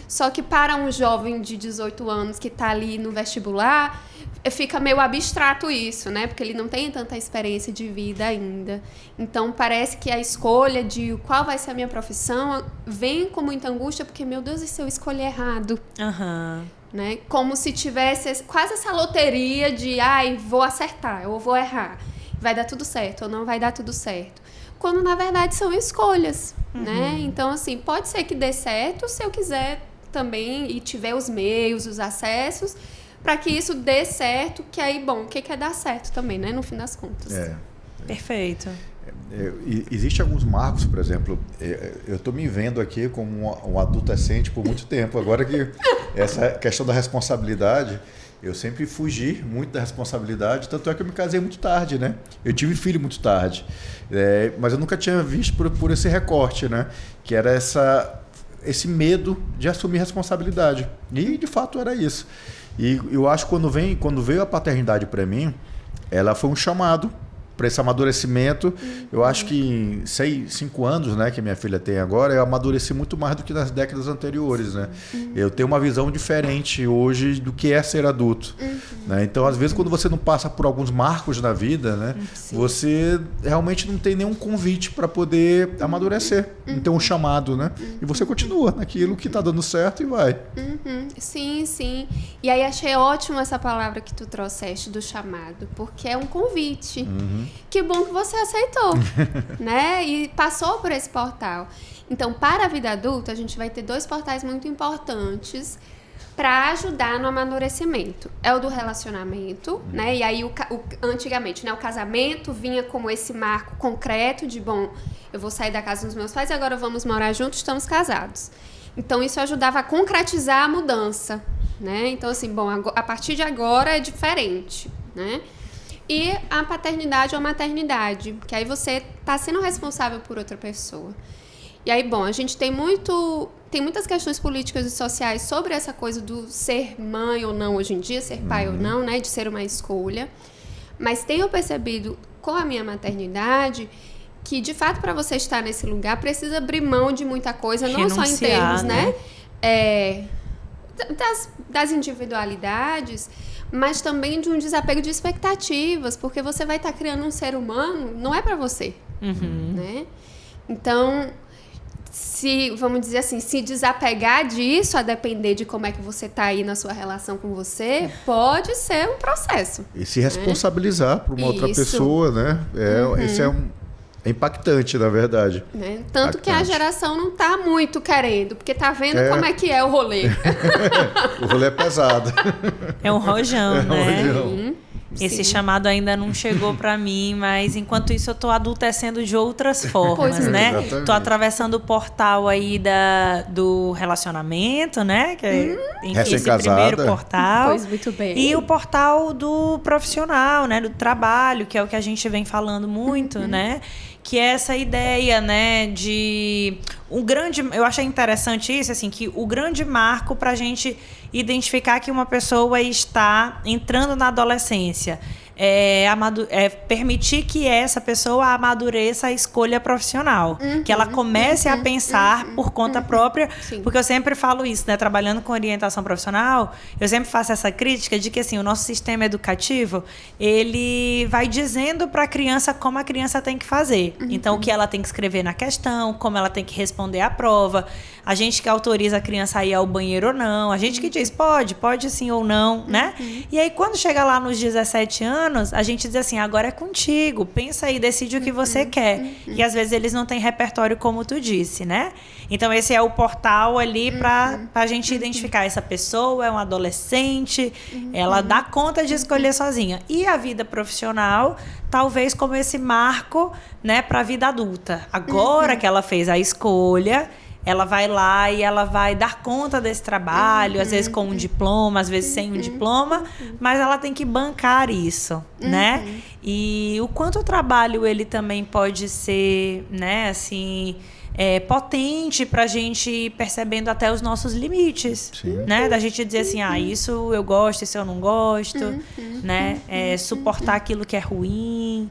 Só que para um jovem de 18 anos que está ali no vestibular, fica meio abstrato isso, né? Porque ele não tem tanta experiência de vida ainda. Então, parece que a escolha de qual vai ser a minha profissão vem com muita angústia, porque, meu Deus, e se eu escolher errado? Aham. Né? Como se tivesse quase essa loteria de, vou acertar ou vou errar. Vai dar tudo certo ou não vai dar tudo certo. Quando, na verdade, são escolhas, né? Então, assim, pode ser que dê certo se eu quiser também e tiver os meios, os acessos, para que isso dê certo, que aí, bom, o que é dar certo também, né? No fim das contas. Perfeito. Existem alguns marcos, por exemplo, eu estou me vendo aqui como um adolescente por muito tempo. Agora que essa questão da responsabilidade, eu sempre fugi muito da responsabilidade, tanto é que eu me casei muito tarde, né? Eu tive filho muito tarde, mas eu nunca tinha visto por esse recorte, né? Que era esse medo de assumir responsabilidade. E, de fato, era isso. E eu acho que quando veio a paternidade para mim, ela foi um chamado para esse amadurecimento. Eu acho que em 5 anos, né, que minha filha tem agora, eu amadureci muito mais do que nas décadas anteriores, né? Eu tenho uma visão diferente hoje do que é ser adulto, né? Então, às vezes, quando você não passa por alguns marcos na vida, né, você realmente não tem nenhum convite para poder amadurecer, não tem um chamado, né? E você continua naquilo que está dando certo e vai. Sim, sim. E aí achei ótimo essa palavra que tu trouxeste do chamado, porque é um convite. Que bom que você aceitou, né? E passou por esse portal. Então, para a vida adulta, a gente vai ter 2 portais muito importantes para ajudar no amadurecimento. É o do relacionamento, né? E aí, antigamente, né, o casamento vinha como esse marco concreto de, bom, eu vou sair da casa dos meus pais e agora vamos morar juntos, estamos casados. Então, isso ajudava a concretizar a mudança, né? Então, assim, bom, a partir de agora é diferente, né? E a paternidade ou a maternidade, que aí você está sendo responsável por outra pessoa. E aí, bom, a gente tem muitas questões políticas e sociais sobre essa coisa do ser mãe ou não hoje em dia, ser pai ou não, né? De ser uma escolha. Mas tenho percebido com a minha maternidade que, de fato, para você estar nesse lugar, precisa abrir mão de muita coisa, não só em termos, né? Das individualidades, mas também de um desapego de expectativas, porque você vai estar criando um ser humano, não é para você, né? Então, vamos dizer assim, se desapegar disso, a depender de como é que você está aí na sua relação com você, pode ser um processo. E se responsabilizar por uma outra pessoa, né? Esse é impactante, na verdade. Né? Tanto que a geração não está muito querendo, porque tá vendo como é que é o rolê. O rolê é pesado. É um rojão, né? Rojão. Esse chamado ainda não chegou para mim, mas enquanto isso eu tô adultecendo de outras formas, né? Exatamente. Tô atravessando o portal aí do relacionamento, né? Que é, enfim, esse primeiro portal. Pois muito bem. E o portal do profissional, né? Do trabalho, que é o que a gente vem falando muito, né? Que é essa ideia, né, de eu achei interessante isso, assim, que o grande marco para a gente identificar que uma pessoa está entrando na adolescência é permitir que essa pessoa amadureça a escolha profissional, que ela comece a pensar por conta própria, porque eu sempre falo isso, né, trabalhando com orientação profissional, eu sempre faço essa crítica de que, assim, o nosso sistema educativo, ele vai dizendo para a criança como a criança tem que fazer, então o que ela tem que escrever na questão, como ela tem que responder à prova, a gente que autoriza a criança a ir ao banheiro ou não, a gente que diz pode sim ou não, né? E aí quando chega lá nos 17 anos, anos, a gente diz assim, agora é contigo, pensa aí, decide o que você quer. E às vezes eles não têm repertório, como tu disse, né? Então esse é o portal ali para a gente identificar essa pessoa, é um adolescente, ela dá conta de escolher sozinha. E a vida profissional, talvez como esse marco, né, para a vida adulta. Agora que ela fez a escolha, ela vai lá e ela vai dar conta desse trabalho, às vezes com um diploma, às vezes sem um diploma, mas ela tem que bancar isso, né? E o quanto o trabalho ele também pode ser, né, assim, potente para a gente ir percebendo até os nossos limites, né? Da gente dizer assim, isso eu gosto, isso eu não gosto, né? Suportar aquilo que é ruim.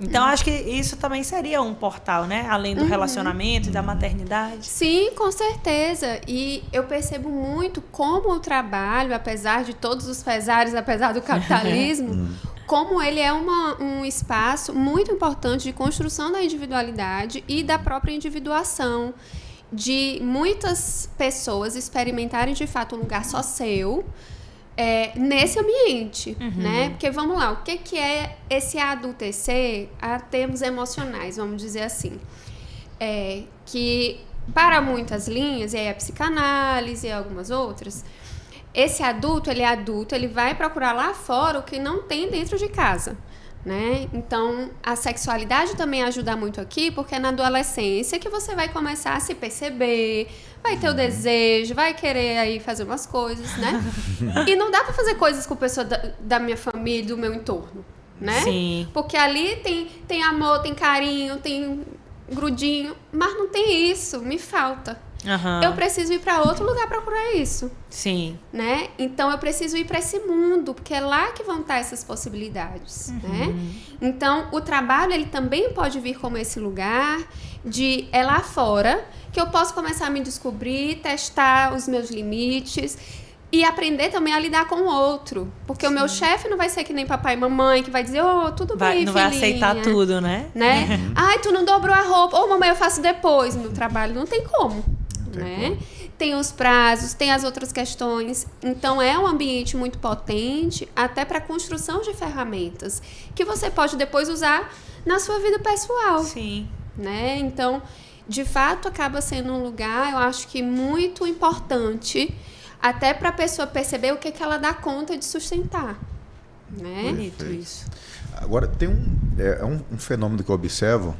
Então acho que isso também seria um portal, né? Além do relacionamento e da maternidade. Sim, com certeza. E eu percebo muito como o trabalho, apesar de todos os pesares, apesar do capitalismo, como ele é um espaço muito importante de construção da individualidade e da própria individuação, de muitas pessoas experimentarem de fato um lugar só seu, nesse ambiente, né? Porque vamos lá, o que é esse adultecer a termos emocionais, vamos dizer assim? Que para muitas linhas, e aí a psicanálise e algumas outras, esse adulto, ele vai procurar lá fora o que não tem dentro de casa, né? Então, a sexualidade também ajuda muito aqui, porque é na adolescência que você vai começar a se perceber, vai ter o desejo, vai querer aí fazer umas coisas, né? E não dá pra fazer coisas com pessoa da minha família, do meu entorno, né? Sim. Porque ali tem amor, tem carinho, tem grudinho, mas não tem isso, me falta. Eu preciso ir para outro lugar procurar isso. Sim. Né? Então, eu preciso ir para esse mundo, porque é lá que vão estar essas possibilidades. Né? Então, o trabalho, ele também pode vir como esse lugar de lá fora, que eu posso começar a me descobrir, testar os meus limites e aprender também a lidar com o outro. Porque o meu chefe não vai ser que nem papai e mamãe, que vai dizer, tudo bem, não filhinha. vai aceitar tudo, né? Ai, tu não dobrou a roupa. Mamãe, eu faço depois. No trabalho não tem como. Né? Tem os prazos, tem as outras questões. Então, é um ambiente muito potente, até para a construção de ferramentas, que você pode depois usar na sua vida pessoal. Sim. Né? Então, de fato, acaba sendo um lugar, eu acho que muito importante, até para a pessoa perceber o que ela dá conta de sustentar. Né? Bonito isso. Agora, tem um fenômeno que eu observo,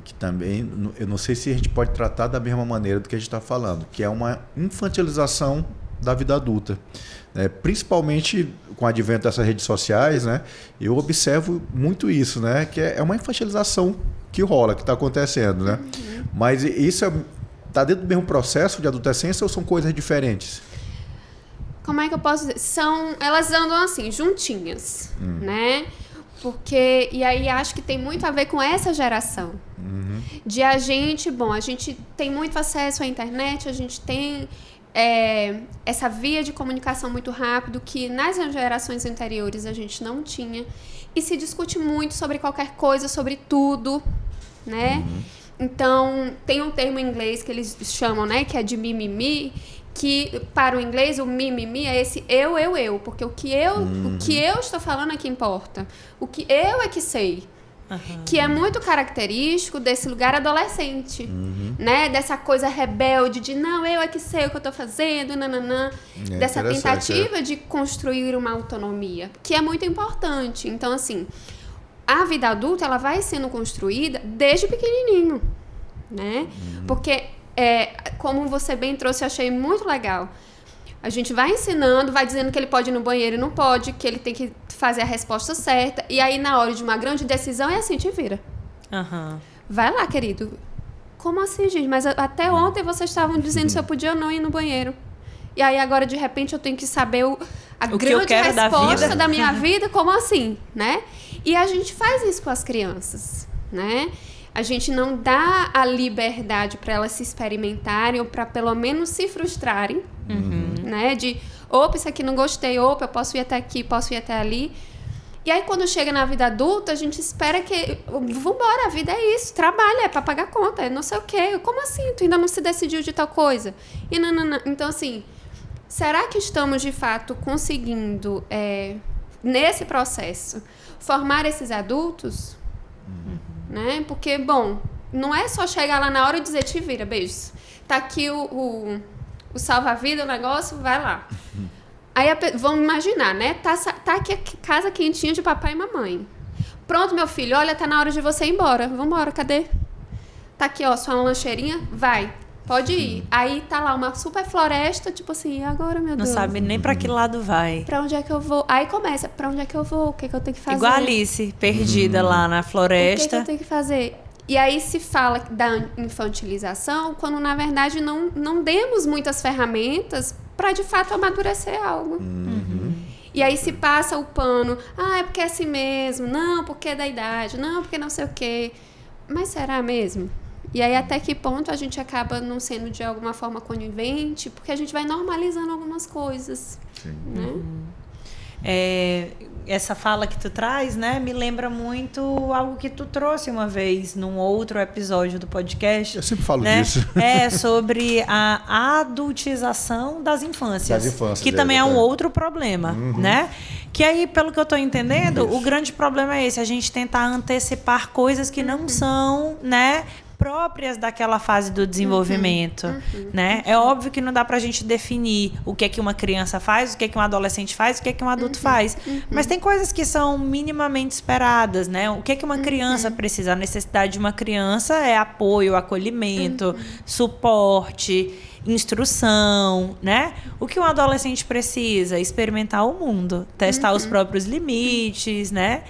que também, eu não sei se a gente pode tratar da mesma maneira do que a gente está falando, que é uma infantilização da vida adulta. Principalmente com o advento dessas redes sociais, né, eu observo muito isso, né, que é uma infantilização que rola, que está acontecendo. Né? Mas isso está dentro do mesmo processo de adolescência ou são coisas diferentes? Como é que eu posso dizer? Elas andam assim, juntinhas, né? Porque, e aí acho que tem muito a ver com essa geração. De a gente tem muito acesso à internet, a gente tem essa via de comunicação muito rápido que nas gerações anteriores a gente não tinha. E se discute muito sobre qualquer coisa, sobre tudo, né? Então, tem um termo em inglês que eles chamam, né, que é de mimimi, que para o inglês o mimimi é esse eu, porque o que eu estou falando é que importa, o que eu é que sei, que é muito característico desse lugar adolescente, né, dessa coisa rebelde de não, eu é que sei o que eu estou fazendo, dessa tentativa de construir uma autonomia, que é muito importante. Então, assim, a vida adulta, ela vai sendo construída desde pequenininho, né, porque como você bem trouxe, eu achei muito legal. A gente vai ensinando, vai dizendo que ele pode ir no banheiro e não pode, que ele tem que fazer a resposta certa. E aí, na hora de uma grande decisão, é assim, te vira. Vai lá, querido. Como assim, gente? Mas até ontem vocês estavam dizendo se eu podia ou não ir no banheiro. E aí, agora, de repente, eu tenho que saber a grande resposta da minha vida. Como assim, né? E a gente faz isso com as crianças, né? A gente não dá a liberdade para elas se experimentarem ou para pelo menos se frustrarem, né? De, opa, isso aqui não gostei, opa, eu posso ir até aqui, posso ir até ali. E aí, quando chega na vida adulta, a gente espera que, vambora, a vida é isso, trabalha, é para pagar conta, é não sei o quê. Como assim? Tu ainda não se decidiu de tal coisa? E não. Então, assim, será que estamos, de fato, conseguindo nesse processo, formar esses adultos, né? Porque, bom, não é só chegar lá na hora e dizer, te vira, beijos. Tá aqui o salva-vida, o negócio, vai lá. Aí, vamos imaginar, né? Tá aqui a casa quentinha de papai e mamãe. Pronto, meu filho, olha, tá na hora de você ir embora. Vambora, cadê? Tá aqui, ó, sua lancheirinha, vai. Pode ir. Aí tá lá uma super floresta, tipo assim, e agora, meu Deus? Não sabe nem pra que lado vai. Pra onde é que eu vou? Aí começa, pra onde é que eu vou? O que é que eu tenho que fazer? Igual a Alice, perdida lá na floresta. O que é que eu tenho que fazer? E aí se fala da infantilização, quando na verdade não demos muitas ferramentas para de fato amadurecer algo. E aí se passa o pano, é porque é assim mesmo, não, porque é da idade, não, porque não sei o quê. Mas será mesmo? E aí até que ponto a gente acaba não sendo de alguma forma conivente, porque a gente vai normalizando algumas coisas. Sim. Né? Essa fala que tu traz, né, me lembra muito algo que tu trouxe uma vez num outro episódio do podcast. Eu sempre falo, né? disso. Sobre a adultização das infâncias. Que também é um outro problema, né? Que aí, pelo que eu estou entendendo, o grande problema é esse, a gente tentar antecipar coisas que não são, né, próprias daquela fase do desenvolvimento, né? É óbvio que não dá pra gente definir o que é que uma criança faz, o que é que um adolescente faz, o que é que um adulto faz. Mas tem coisas que são minimamente esperadas, né? O que é que uma criança precisa? A necessidade de uma criança é apoio, acolhimento, suporte, instrução, né? O que um adolescente precisa? Experimentar o mundo, testar os próprios limites, né?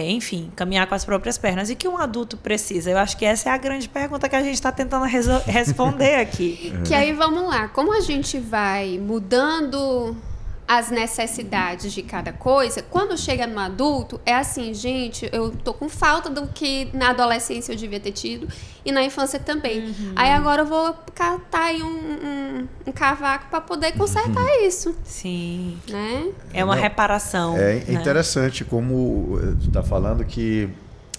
Enfim, caminhar com as próprias pernas. E o que um adulto precisa? Eu acho que essa é a grande pergunta que a gente está tentando responder aqui. Que aí, vamos lá. Como a gente vai mudando as necessidades de cada coisa, quando chega no adulto, é assim, gente, eu tô com falta do que na adolescência eu devia ter tido e na infância também. Aí agora eu vou catar aí um cavaco para poder consertar isso. Sim. Né? É uma reparação. É interessante como você está falando que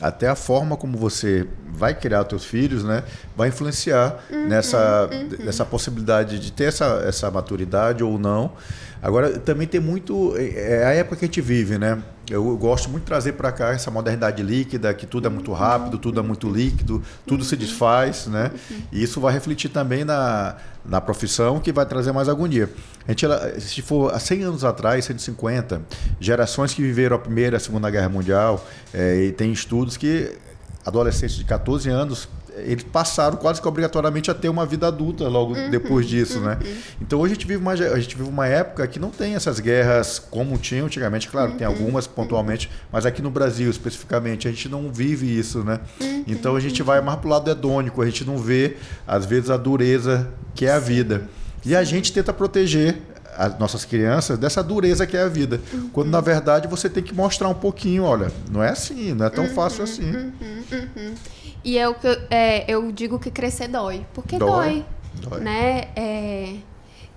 até a forma como você vai criar os teus filhos, né, vai influenciar nessa possibilidade de ter essa maturidade ou não. Agora, também tem muito... É a época que a gente vive, né? Eu gosto muito de trazer para cá essa modernidade líquida, que tudo é muito rápido, tudo é muito líquido, tudo se desfaz, né? E isso vai refletir também na profissão, que vai trazer mais algum dia. Se for há 100 anos atrás, 150, gerações que viveram a Primeira e a Segunda Guerra Mundial, e tem estudos que adolescentes de 14 anos, eles passaram quase que obrigatoriamente a ter uma vida adulta logo depois disso, né? Então hoje a gente vive uma época que não tem essas guerras como tinha antigamente, claro, tem algumas pontualmente, mas aqui no Brasil especificamente a gente não vive isso, né? Então a gente vai mais pro lado hedônico, a gente não vê às vezes a dureza que é a vida. E a gente tenta proteger as nossas crianças dessa dureza que é a vida. Quando, na verdade, você tem que mostrar um pouquinho, olha, não é assim, não é tão fácil assim. E é o que eu digo que crescer dói. Porque dói. Né?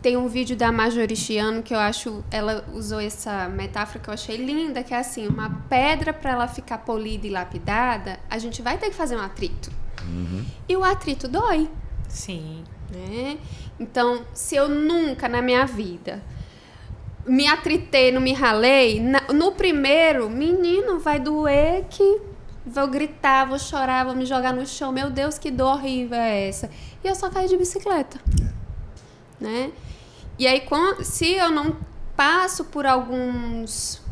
Tem um vídeo da Marjorie Chiano que eu acho, ela usou essa metáfora que eu achei linda, que é assim, uma pedra para ela ficar polida e lapidada, a gente vai ter que fazer um atrito. E o atrito dói. Sim. Né? Então, se eu nunca na minha vida me atritei, não me ralei, no primeiro, menino, vai doer que vou gritar, vou chorar, vou me jogar no chão. Meu Deus, que dor horrível é essa? E eu só caí de bicicleta. Né? E aí, se eu não passo por alguns,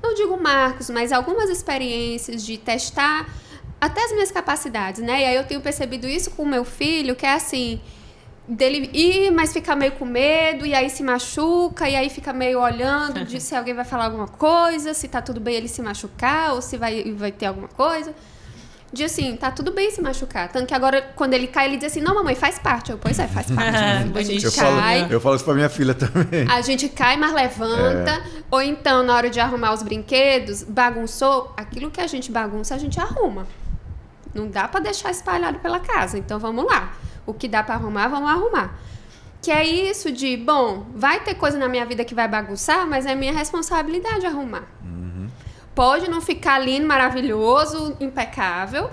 não digo marcos, mas algumas experiências de testar até as minhas capacidades, né? E aí eu tenho percebido isso com o meu filho, que é assim, dele ir, mas ficar meio com medo, e aí se machuca, e aí fica meio olhando de se alguém vai falar alguma coisa, se tá tudo bem ele se machucar, ou se vai ter alguma coisa. De assim, tá tudo bem se machucar. Tanto que agora, quando ele cai, ele diz assim, não, mamãe, faz parte. Pois é, faz parte. A gente cai. Eu falo isso pra minha filha também. A gente cai, mas levanta. Ou então, na hora de arrumar os brinquedos, bagunçou, aquilo que a gente bagunça, a gente arruma. Não dá pra deixar espalhado pela casa. Então, vamos lá. O que dá pra arrumar, vamos arrumar. Que é isso de, bom, vai ter coisa na minha vida que vai bagunçar, mas é minha responsabilidade arrumar. Pode não ficar lindo, maravilhoso, impecável,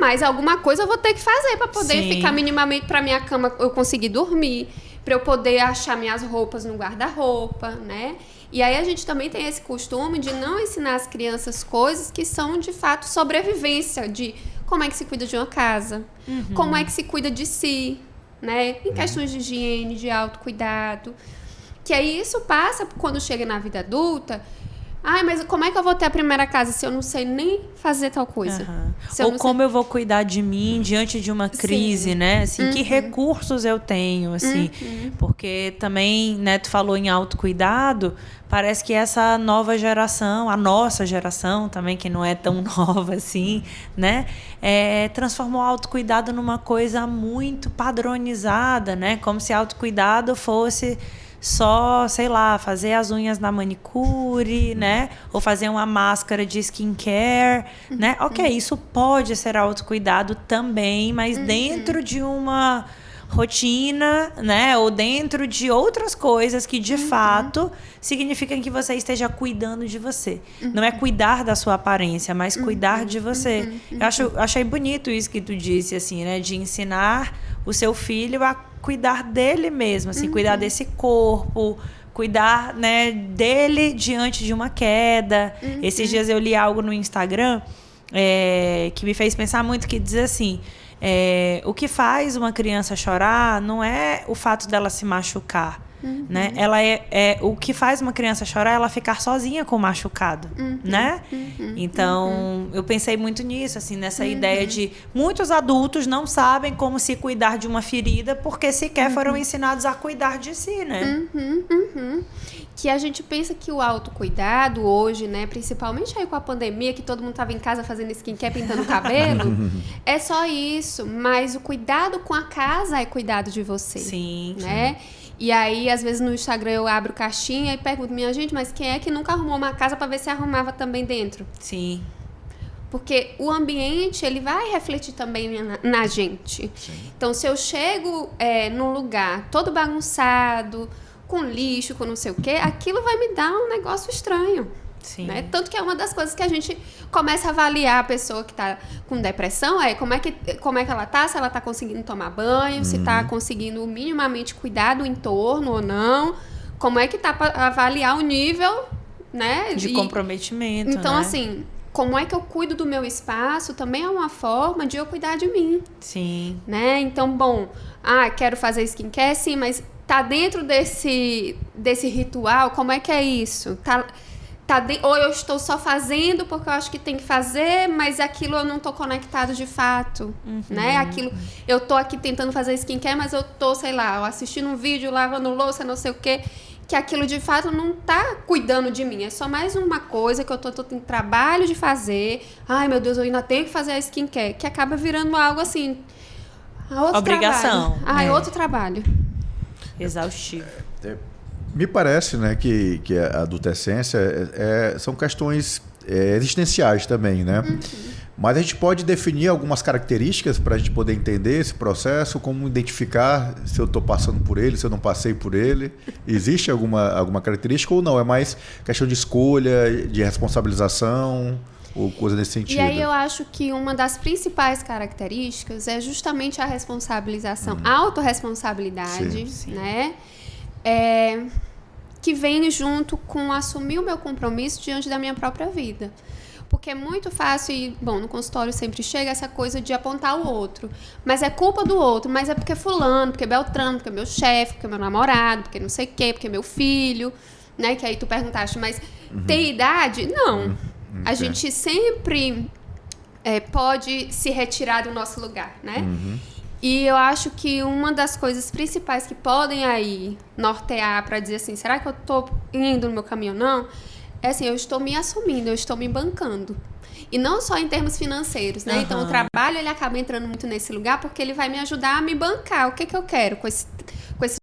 mas alguma coisa eu vou ter que fazer para poder ficar minimamente para minha cama eu conseguir dormir, para eu poder achar minhas roupas no guarda-roupa, né? E aí a gente também tem esse costume de não ensinar as crianças coisas que são, de fato, sobrevivência, de como é que se cuida de uma casa, como é que se cuida de si, né? Em questões de higiene, de autocuidado. Que aí isso passa quando chega na vida adulta. Ai, mas como é que eu vou ter a primeira casa se eu não sei nem fazer tal coisa? Ou como eu vou cuidar de mim diante de uma crise, né? Assim, que recursos eu tenho, assim. Porque também, né, tu falou em autocuidado, parece que essa nova geração, a nossa geração também, que não é tão nova assim, né? Transformou o autocuidado numa coisa muito padronizada, né? Como se autocuidado fosse só, sei lá, fazer as unhas na manicure, né? Ou fazer uma máscara de skincare, né? Ok, isso pode ser autocuidado também, mas dentro de uma rotina, né? Ou dentro de outras coisas que, de fato, significam que você esteja cuidando de você. Não é cuidar da sua aparência, mas cuidar de você. Eu achei bonito isso que tu disse, assim, né? De ensinar o seu filho a cuidar dele mesmo, assim, cuidar desse corpo, cuidar, né, dele diante de uma queda. Esses dias eu li algo no Instagram que me fez pensar muito, que diz assim, o que faz uma criança chorar não é o fato dela se machucar, né? Ela o que faz uma criança chorar é ela ficar sozinha com o machucado, né? Então, eu pensei muito nisso, assim, nessa ideia de muitos adultos não sabem como se cuidar de uma ferida porque sequer foram ensinados a cuidar de si, né? Que a gente pensa que o autocuidado hoje, né, principalmente aí com a pandemia, que todo mundo estava em casa fazendo skincare, pintando o cabelo, é só isso, mas o cuidado com a casa é cuidado de você. Sim. Né? E aí, às vezes, no Instagram eu abro caixinha e pergunto, minha gente, mas quem é que nunca arrumou uma casa para ver se arrumava também dentro? Sim. Porque o ambiente, ele vai refletir também na gente. Sim. Então, se eu chego num lugar todo bagunçado, com lixo, com não sei o quê, aquilo vai me dar um negócio estranho. Sim. Né? Tanto que é uma das coisas que a gente começa a avaliar a pessoa que está com depressão, como é que ela está, se ela está conseguindo tomar banho, se está conseguindo minimamente cuidar do entorno ou não, como é que está para avaliar o nível, né, de comprometimento. Então, né? assim, como é que eu cuido do meu espaço também é uma forma de eu cuidar de mim. Sim. Né? Então, bom, quero fazer skincare, sim, mas tá dentro desse ritual, como é que é isso? Ou eu estou só fazendo porque eu acho que tem que fazer, mas aquilo eu não estou conectado de fato, né? Aquilo, eu estou aqui tentando fazer skincare, mas eu estou, sei lá, assistindo um vídeo, lavando louça, não sei o quê, que aquilo de fato não está cuidando de mim. É só mais uma coisa que eu estou tendo trabalho de fazer. Ai, meu Deus, eu ainda tenho que fazer a skincare, que acaba virando algo assim, outro obrigação. Trabalho. Outro trabalho. Exaustivo. Me parece, né, que a adolescência são questões existenciais também, né? Mas a gente pode definir algumas características para a gente poder entender esse processo, como identificar se eu estou passando por ele, se eu não passei por ele. Existe alguma característica ou não? É mais questão de escolha, de responsabilização ou coisa nesse sentido? E aí eu acho que uma das principais características é justamente a responsabilização, a autorresponsabilidade, né? Que vem junto com assumir o meu compromisso diante da minha própria vida. Porque é muito fácil, e, bom, no consultório sempre chega essa coisa de apontar o outro. Mas é culpa do outro, mas é porque fulano, porque Beltrano, porque meu chefe, porque meu namorado, porque não sei o quê, porque meu filho, né? Que aí tu perguntaste, mas tem idade? Não. A gente sempre pode se retirar do nosso lugar, né? E eu acho que uma das coisas principais que podem aí nortear para dizer assim, será que eu estou indo no meu caminho ou não? É assim, eu estou me assumindo, eu estou me bancando. E não só em termos financeiros, né? Então, o trabalho, ele acaba entrando muito nesse lugar porque ele vai me ajudar a me bancar. O que eu quero com esse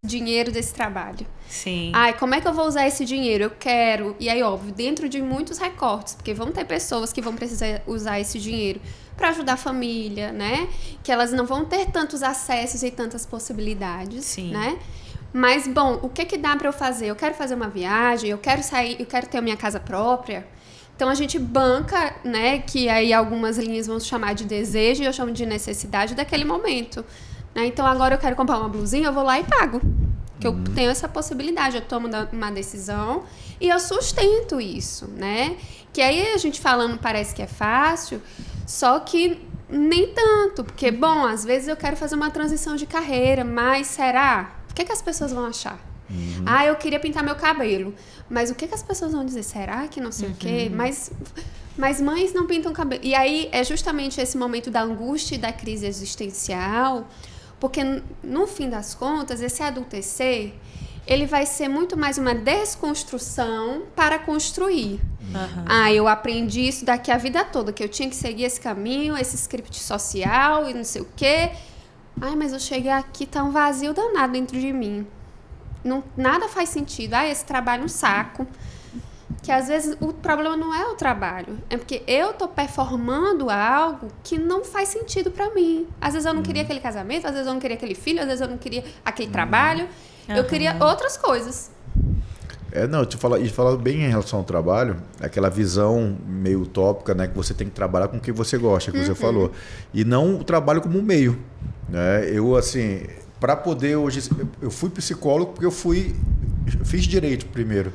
dinheiro desse trabalho? Sim. Como é que eu vou usar esse dinheiro? Eu quero... E aí, óbvio, dentro de muitos recortes, porque vão ter pessoas que vão precisar usar esse dinheiro para ajudar a família, né? Que elas não vão ter tantos acessos e tantas possibilidades, Sim. né? Mas, bom, o que dá para eu fazer? Eu quero fazer uma viagem, eu quero sair, eu quero ter a minha casa própria. Então, a gente banca, né? Que aí algumas linhas vão chamar de desejo e eu chamo de necessidade daquele momento. Né? Então, agora eu quero comprar uma blusinha, eu vou lá e pago. que eu tenho essa possibilidade, eu tomo uma decisão e eu sustento isso, né? Que aí a gente falando parece que é fácil, só que nem tanto, porque, bom, às vezes eu quero fazer uma transição de carreira, mas será? O que as pessoas vão achar? Eu queria pintar meu cabelo, mas o que as pessoas vão dizer? Será que não sei o quê? Mas mães não pintam cabelo. E aí é justamente esse momento da angústia e da crise existencial, porque no fim das contas, esse adultecer, ele vai ser muito mais uma desconstrução para construir. Eu aprendi isso daqui a vida toda, que eu tinha que seguir esse caminho, esse script social e não sei o quê. Mas eu cheguei aqui, tá um vazio danado dentro de mim. Nada faz sentido. Esse trabalho é um saco. Que às vezes o problema não é o trabalho, é porque eu tô performando algo que não faz sentido para mim. Às vezes eu não queria aquele casamento, às vezes eu não queria aquele filho, às vezes eu não queria aquele trabalho. Eu queria outras coisas. E falar bem em relação ao trabalho, aquela visão meio utópica, né, que você tem que trabalhar com o que você gosta, que você falou, e não o trabalho como um meio, né? Eu assim, para poder hoje, eu fui psicólogo porque eu fiz direito primeiro.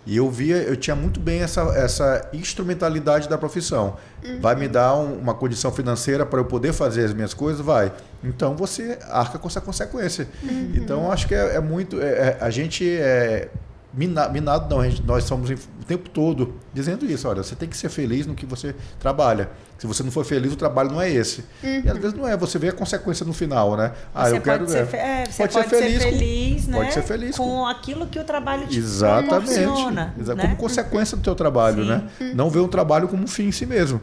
E eu tinha muito bem essa instrumentalidade da profissão. Vai me dar uma condição financeira para eu poder fazer as minhas coisas? Vai. Então você arca com essa consequência. Então acho que é muito. A gente é minado, não. Nós somos o tempo todo dizendo isso. Olha, você tem que ser feliz no que você trabalha. Se você não for feliz, o trabalho não é esse. E às vezes não é. Você vê a consequência no final, né? Você pode ser feliz, né? Pode ser feliz com aquilo que o trabalho te proporciona. Né? Como consequência do teu trabalho, né? Não ver o trabalho como um fim em si mesmo.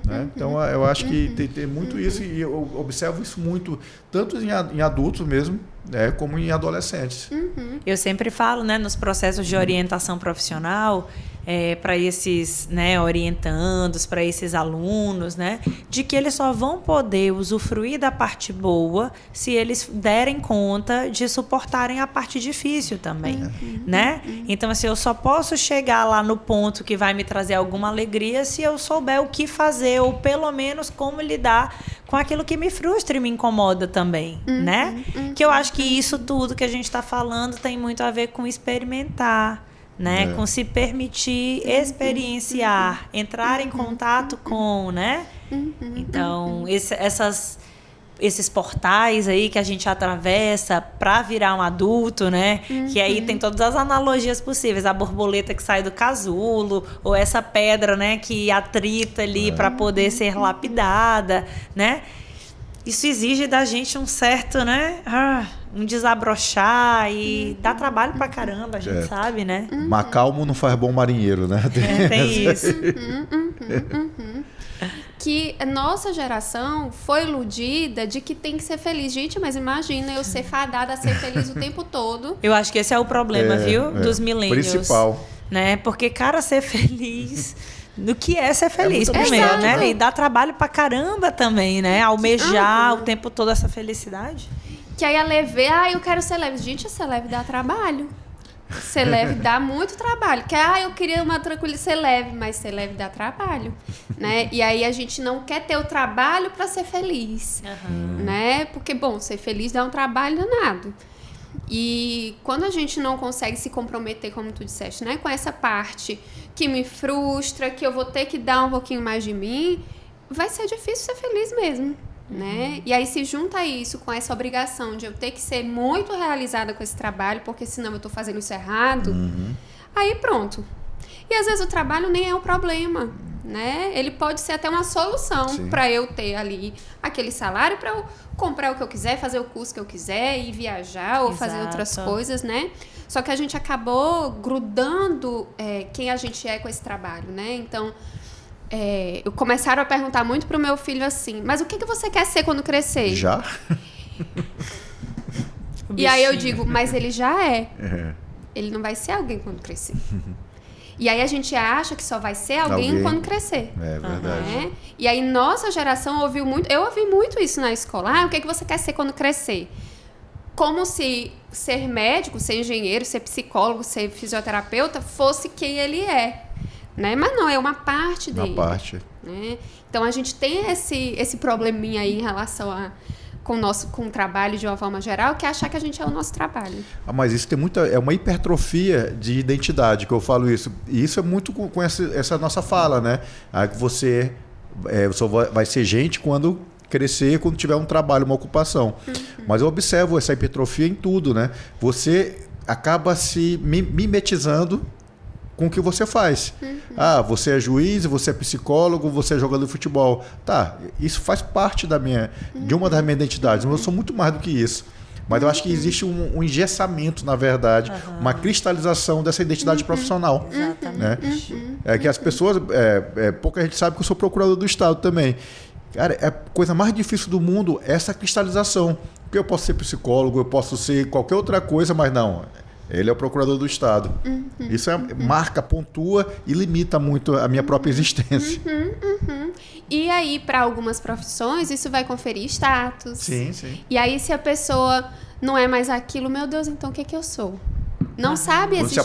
Né? Então, eu acho que tem muito isso, e eu observo isso muito, tanto em adultos mesmo, né, como em adolescentes. Eu sempre falo, né, nos processos de orientação profissional, para esses, né, orientandos, para esses alunos, né, de que eles só vão poder usufruir da parte boa se eles derem conta de suportarem a parte difícil também, né? Então, assim, eu só posso chegar lá no ponto que vai me trazer alguma alegria se eu souber o que fazer, ou pelo menos como lidar com aquilo que me frustra e me incomoda também, né? Que eu acho que isso tudo que a gente está falando tem muito a ver com experimentar, né? Com se permitir experienciar, entrar em contato com, né? Então, esses portais aí que a gente atravessa para virar um adulto, né? Que aí tem todas as analogias possíveis, a borboleta que sai do casulo, ou essa pedra, né, que atrita ali para poder ser lapidada, né? Isso exige da gente um certo, né? Um desabrochar, e dá trabalho pra caramba, a gente sabe, né? Mar calmo não faz bom marinheiro, né? Tem isso. Que a nossa geração foi iludida de que tem que ser feliz. Gente, mas imagina eu ser fadada a ser feliz o tempo todo. Eu acho que esse é o problema, viu? Dos millennials. Principal. Né? Porque, cara, ser feliz... Do que é ser feliz, primeiro, né? E dá trabalho pra caramba também, né? Almejar o tempo todo essa felicidade. Que aí a leve, eu quero ser leve. Gente, ser leve dá trabalho. Ser leve dá muito trabalho. Que eu queria uma tranquilidade, ser leve, mas ser leve dá trabalho, né? E aí a gente não quer ter o trabalho para ser feliz, né? Porque, bom, ser feliz dá um trabalho danado. E quando a gente não consegue se comprometer, como tu disseste, né, com essa parte que me frustra, que eu vou ter que dar um pouquinho mais de mim, vai ser difícil ser feliz mesmo, né? E aí se junta isso com essa obrigação de eu ter que ser muito realizada com esse trabalho, porque senão eu tô fazendo isso errado, aí pronto. E às vezes o trabalho nem é um problema, né? Ele pode ser até uma solução para eu ter ali aquele salário para eu comprar o que eu quiser, fazer o curso que eu quiser, ir viajar ou fazer outras coisas, né? Só que a gente acabou grudando quem a gente é com esse trabalho, né? Então, começaram a perguntar muito pro meu filho assim, mas o que você quer ser quando crescer? Já? E aí eu digo, mas ele já é. Ele não vai ser alguém quando crescer. E aí a gente acha que só vai ser alguém quando crescer. É verdade. Né? E aí nossa geração ouviu muito... Eu ouvi muito isso na escola. O que você quer ser quando crescer? Como se ser médico, ser engenheiro, ser psicólogo, ser fisioterapeuta fosse quem ele é. Né? Mas não, é uma parte dele. Uma parte. Né? Então a gente tem esse probleminha aí em relação com o trabalho de uma forma geral, que é achar que a gente é o nosso trabalho. Mas isso tem é uma hipertrofia de identidade, que eu falo isso. E isso é muito com essa nossa fala, né? Que você só vai ser gente quando crescer, quando tiver um trabalho, uma ocupação. Mas eu observo essa hipertrofia em tudo, né? Você acaba se mimetizando com o que você faz. Você é juiz, você é psicólogo, você é jogador de futebol. Tá, isso faz parte de uma das minhas identidades, mas eu sou muito mais do que isso. Mas eu acho que existe um engessamento, na verdade, uma cristalização dessa identidade profissional. Exatamente. Né? É que as pessoas... pouca gente sabe que eu sou procurador do Estado também. Cara, a coisa mais difícil do mundo é essa cristalização. Porque eu posso ser psicólogo, eu posso ser qualquer outra coisa, mas não... Ele é o procurador do Estado. Isso marca, pontua e limita muito a minha própria existência. E aí, para algumas profissões, isso vai conferir status. Sim. E aí, se a pessoa não é mais aquilo, meu Deus, então o que é que eu sou? Não sabe existir.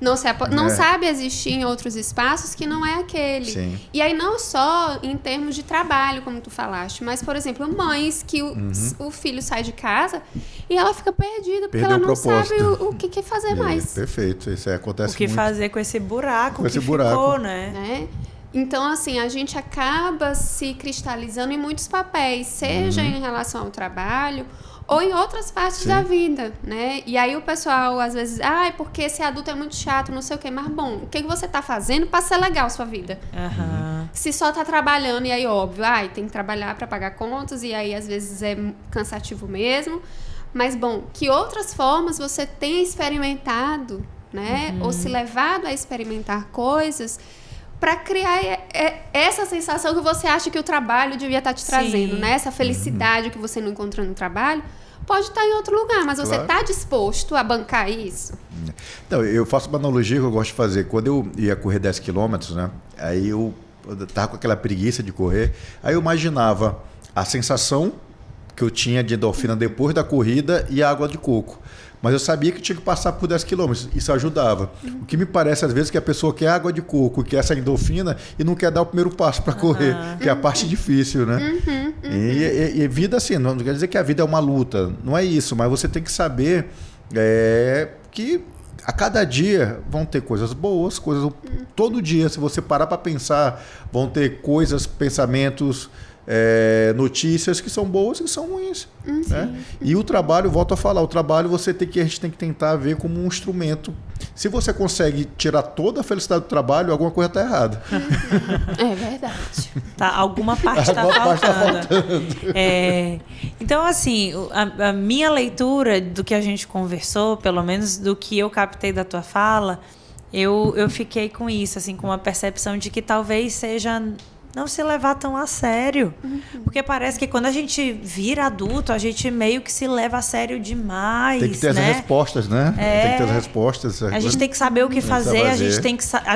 Não se aposenta. Não sabe existir em outros espaços que não é aquele. Sim. E aí, não só em termos de trabalho, como tu falaste, mas, por exemplo, mães que o filho sai de casa e ela fica perdida, porque ela não sabe o que fazer mais. Perfeito, isso acontece muito. O que fazer com esse buraco com esse que buraco. Ficou, né? Então, assim, a gente acaba se cristalizando em muitos papéis, seja em relação ao trabalho ou em outras partes da vida, né? E aí o pessoal, às vezes, porque esse adulto é muito chato, não sei o quê. Mas, bom, o que você tá fazendo para ser legal a sua vida? Se só tá trabalhando, e aí, óbvio, tem que trabalhar para pagar contas, e aí, às vezes, é cansativo mesmo. Mas, bom, que outras formas você tenha experimentado, né? Ou se levado a experimentar coisas para criar essa sensação que você acha que o trabalho devia estar te trazendo, né? Essa felicidade que você não encontrou no trabalho pode estar em outro lugar, mas você está disposto a bancar isso? Então, eu faço uma analogia que eu gosto de fazer. Quando eu ia correr 10 quilômetros, né? Aí eu estava com aquela preguiça de correr, aí eu imaginava a sensação que eu tinha de endorfina depois da corrida e a água de coco. Mas eu sabia que tinha que passar por 10 quilômetros. Isso ajudava. O que me parece, às vezes, que a pessoa quer água de coco, quer essa endorfina e não quer dar o primeiro passo para correr, que é a parte difícil, né? E vida, assim, não quer dizer que a vida é uma luta. Não é isso, mas você tem que saber que a cada dia vão ter coisas boas, todo dia, se você parar para pensar, vão ter coisas, pensamentos... notícias que são boas e que são ruins. Né? E o trabalho, volto a falar, a gente tem que tentar ver como um instrumento. Se você consegue tirar toda a felicidade do trabalho, alguma coisa está errada. É verdade. Alguma parte está faltando. Então, assim, a minha leitura do que a gente conversou, pelo menos do que eu captei da tua fala, eu fiquei com isso, assim, com uma percepção de que talvez seja... não se levar tão a sério. Porque parece que quando a gente vira adulto, a gente meio que se leva a sério demais. Tem que ter as respostas, né? Tem que ter as respostas. A gente tem que saber o que fazer, a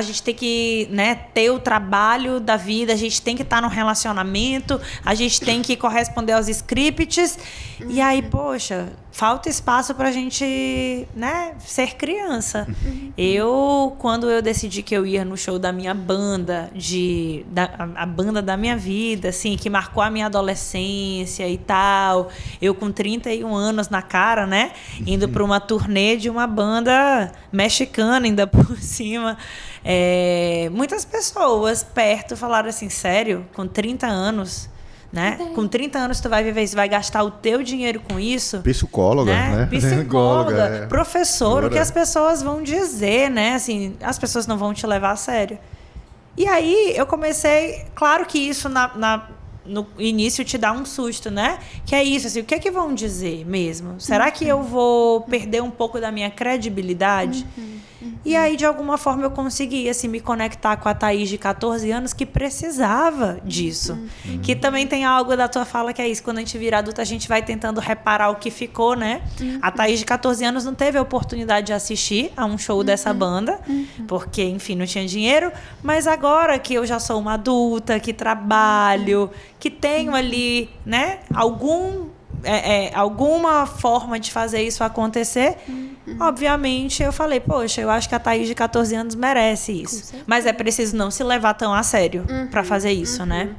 gente tem que né, ter o trabalho da vida, a gente tem que estar no relacionamento, a gente tem que corresponder aos scripts. E aí, poxa, falta espaço pra gente, né, ser criança. Quando eu decidi que eu ia no show da minha banda, a banda da minha vida, assim, que marcou a minha adolescência e tal, eu com 31 anos na cara, né, indo para uma turnê de uma banda mexicana ainda por cima. Muitas pessoas perto falaram assim, sério, com 30 anos... né? Com 30 anos tu vai viver isso, vai gastar o teu dinheiro com isso. Psicóloga, né? Psicóloga, professor, o que as pessoas vão dizer, né? Assim, as pessoas não vão te levar a sério. E aí eu comecei, claro que isso no início te dá um susto, né? Que é isso, assim, o que é que vão dizer mesmo? Será que eu vou perder um pouco da minha credibilidade? E aí, de alguma forma, eu consegui assim, me conectar com a Thaís de 14 anos que precisava disso. Que também tem algo da tua fala que é isso. Quando a gente vira adulta, a gente vai tentando reparar o que ficou, né? A Thaís de 14 anos não teve a oportunidade de assistir a um show dessa banda, porque, enfim, não tinha dinheiro. Mas agora que eu já sou uma adulta, que trabalho, que tenho ali, né, alguma forma de fazer isso acontecer, obviamente eu falei, poxa, eu acho que a Thaís de 14 anos merece isso. Mas é preciso não se levar tão a sério para fazer isso, né?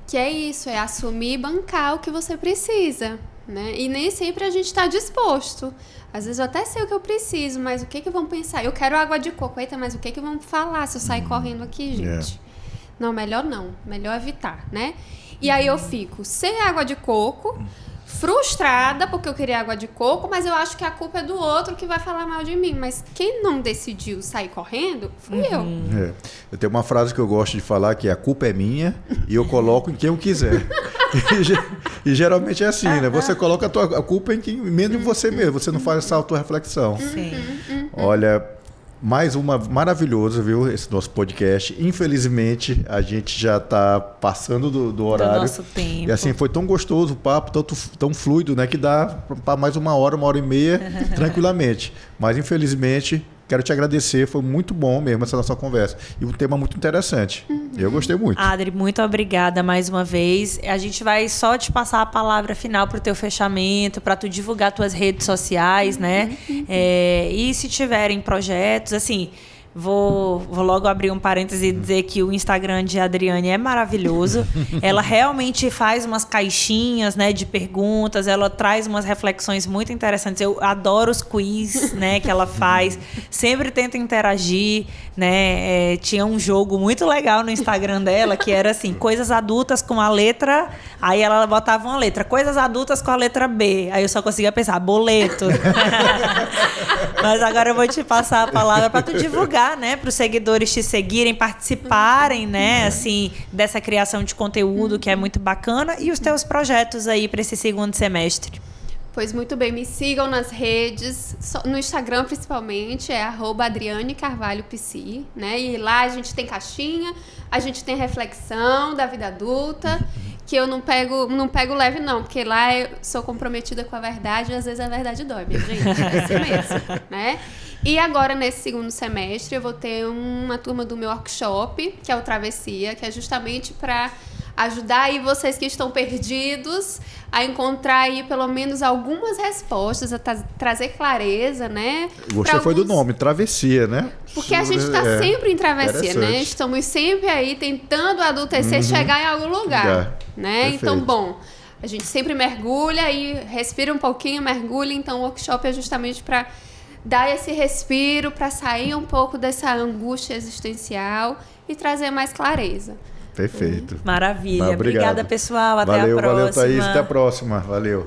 Que é isso, é assumir e bancar o que você precisa, né? E nem sempre a gente está disposto. Às vezes eu até sei o que eu preciso, mas o que vão pensar? Eu quero água de coco. Eita, mas o que vão falar se eu sair correndo aqui, gente? Não, melhor evitar, né? E aí eu fico sem água de coco, frustrada porque eu queria água de coco, mas eu acho que a culpa é do outro que vai falar mal de mim. Mas quem não decidiu sair correndo fui eu. Eu tenho uma frase que eu gosto de falar que a culpa é minha e eu coloco em quem eu quiser. E geralmente é assim, né? Você coloca a culpa em quem, menos em você mesmo. Você não faz essa autorreflexão. Sim. Olha, mais uma maravilhoso, viu? Esse nosso podcast. Infelizmente, a gente já está passando do horário. Do nosso tempo. E assim, foi tão gostoso o papo, tão fluido, né? Que dá para mais uma hora e meia, tranquilamente. Mas, infelizmente, quero te agradecer. Foi muito bom mesmo essa nossa conversa. E um tema muito interessante. Eu gostei muito. Adri, muito obrigada mais uma vez. A gente vai só te passar a palavra final para o teu fechamento, para tu divulgar tuas redes sociais, né? E se tiverem projetos, assim... Vou logo abrir um parêntese e dizer que o Instagram de Adriane é maravilhoso. Ela realmente faz umas caixinhas, né, de perguntas. Ela traz umas reflexões muito interessantes. Eu adoro os quiz, né, que ela faz. Sempre tenta interagir, né? Tinha um jogo muito legal no Instagram dela que era assim, coisas adultas com a letra... Aí ela botava uma letra, coisas adultas com a letra B. Aí eu só conseguia pensar, boleto. Mas agora eu vou te passar a palavra para tu divulgar, né, para os seguidores te seguirem, participarem, né, assim, dessa criação de conteúdo que é muito bacana e os teus projetos aí para esse segundo semestre. Pois muito bem, me sigam nas redes, no Instagram principalmente, é @AdrianeCarvalhoPsi, né? E lá a gente tem caixinha, a gente tem reflexão da vida adulta, que eu não pego leve não, porque lá eu sou comprometida com a verdade e às vezes a verdade dói, minha gente, é assim mesmo, né? E agora, nesse segundo semestre, eu vou ter uma turma do meu workshop, que é o Travessia, que é justamente para ajudar aí vocês que estão perdidos a encontrar aí pelo menos algumas respostas, a trazer clareza, né? Gostei foi do nome, Travessia, né? Porque a gente está sempre em travessia, né? Estamos sempre aí tentando adultecer, chegar em algum lugar, né? Perfeito. Então, bom, a gente sempre mergulha e respira um pouquinho, mergulha, então o workshop é justamente para dar esse respiro, para sair um pouco dessa angústia existencial e trazer mais clareza. Perfeito. Maravilha. Obrigada, pessoal. Até a próxima. Valeu, Thaís. Até a próxima. Valeu.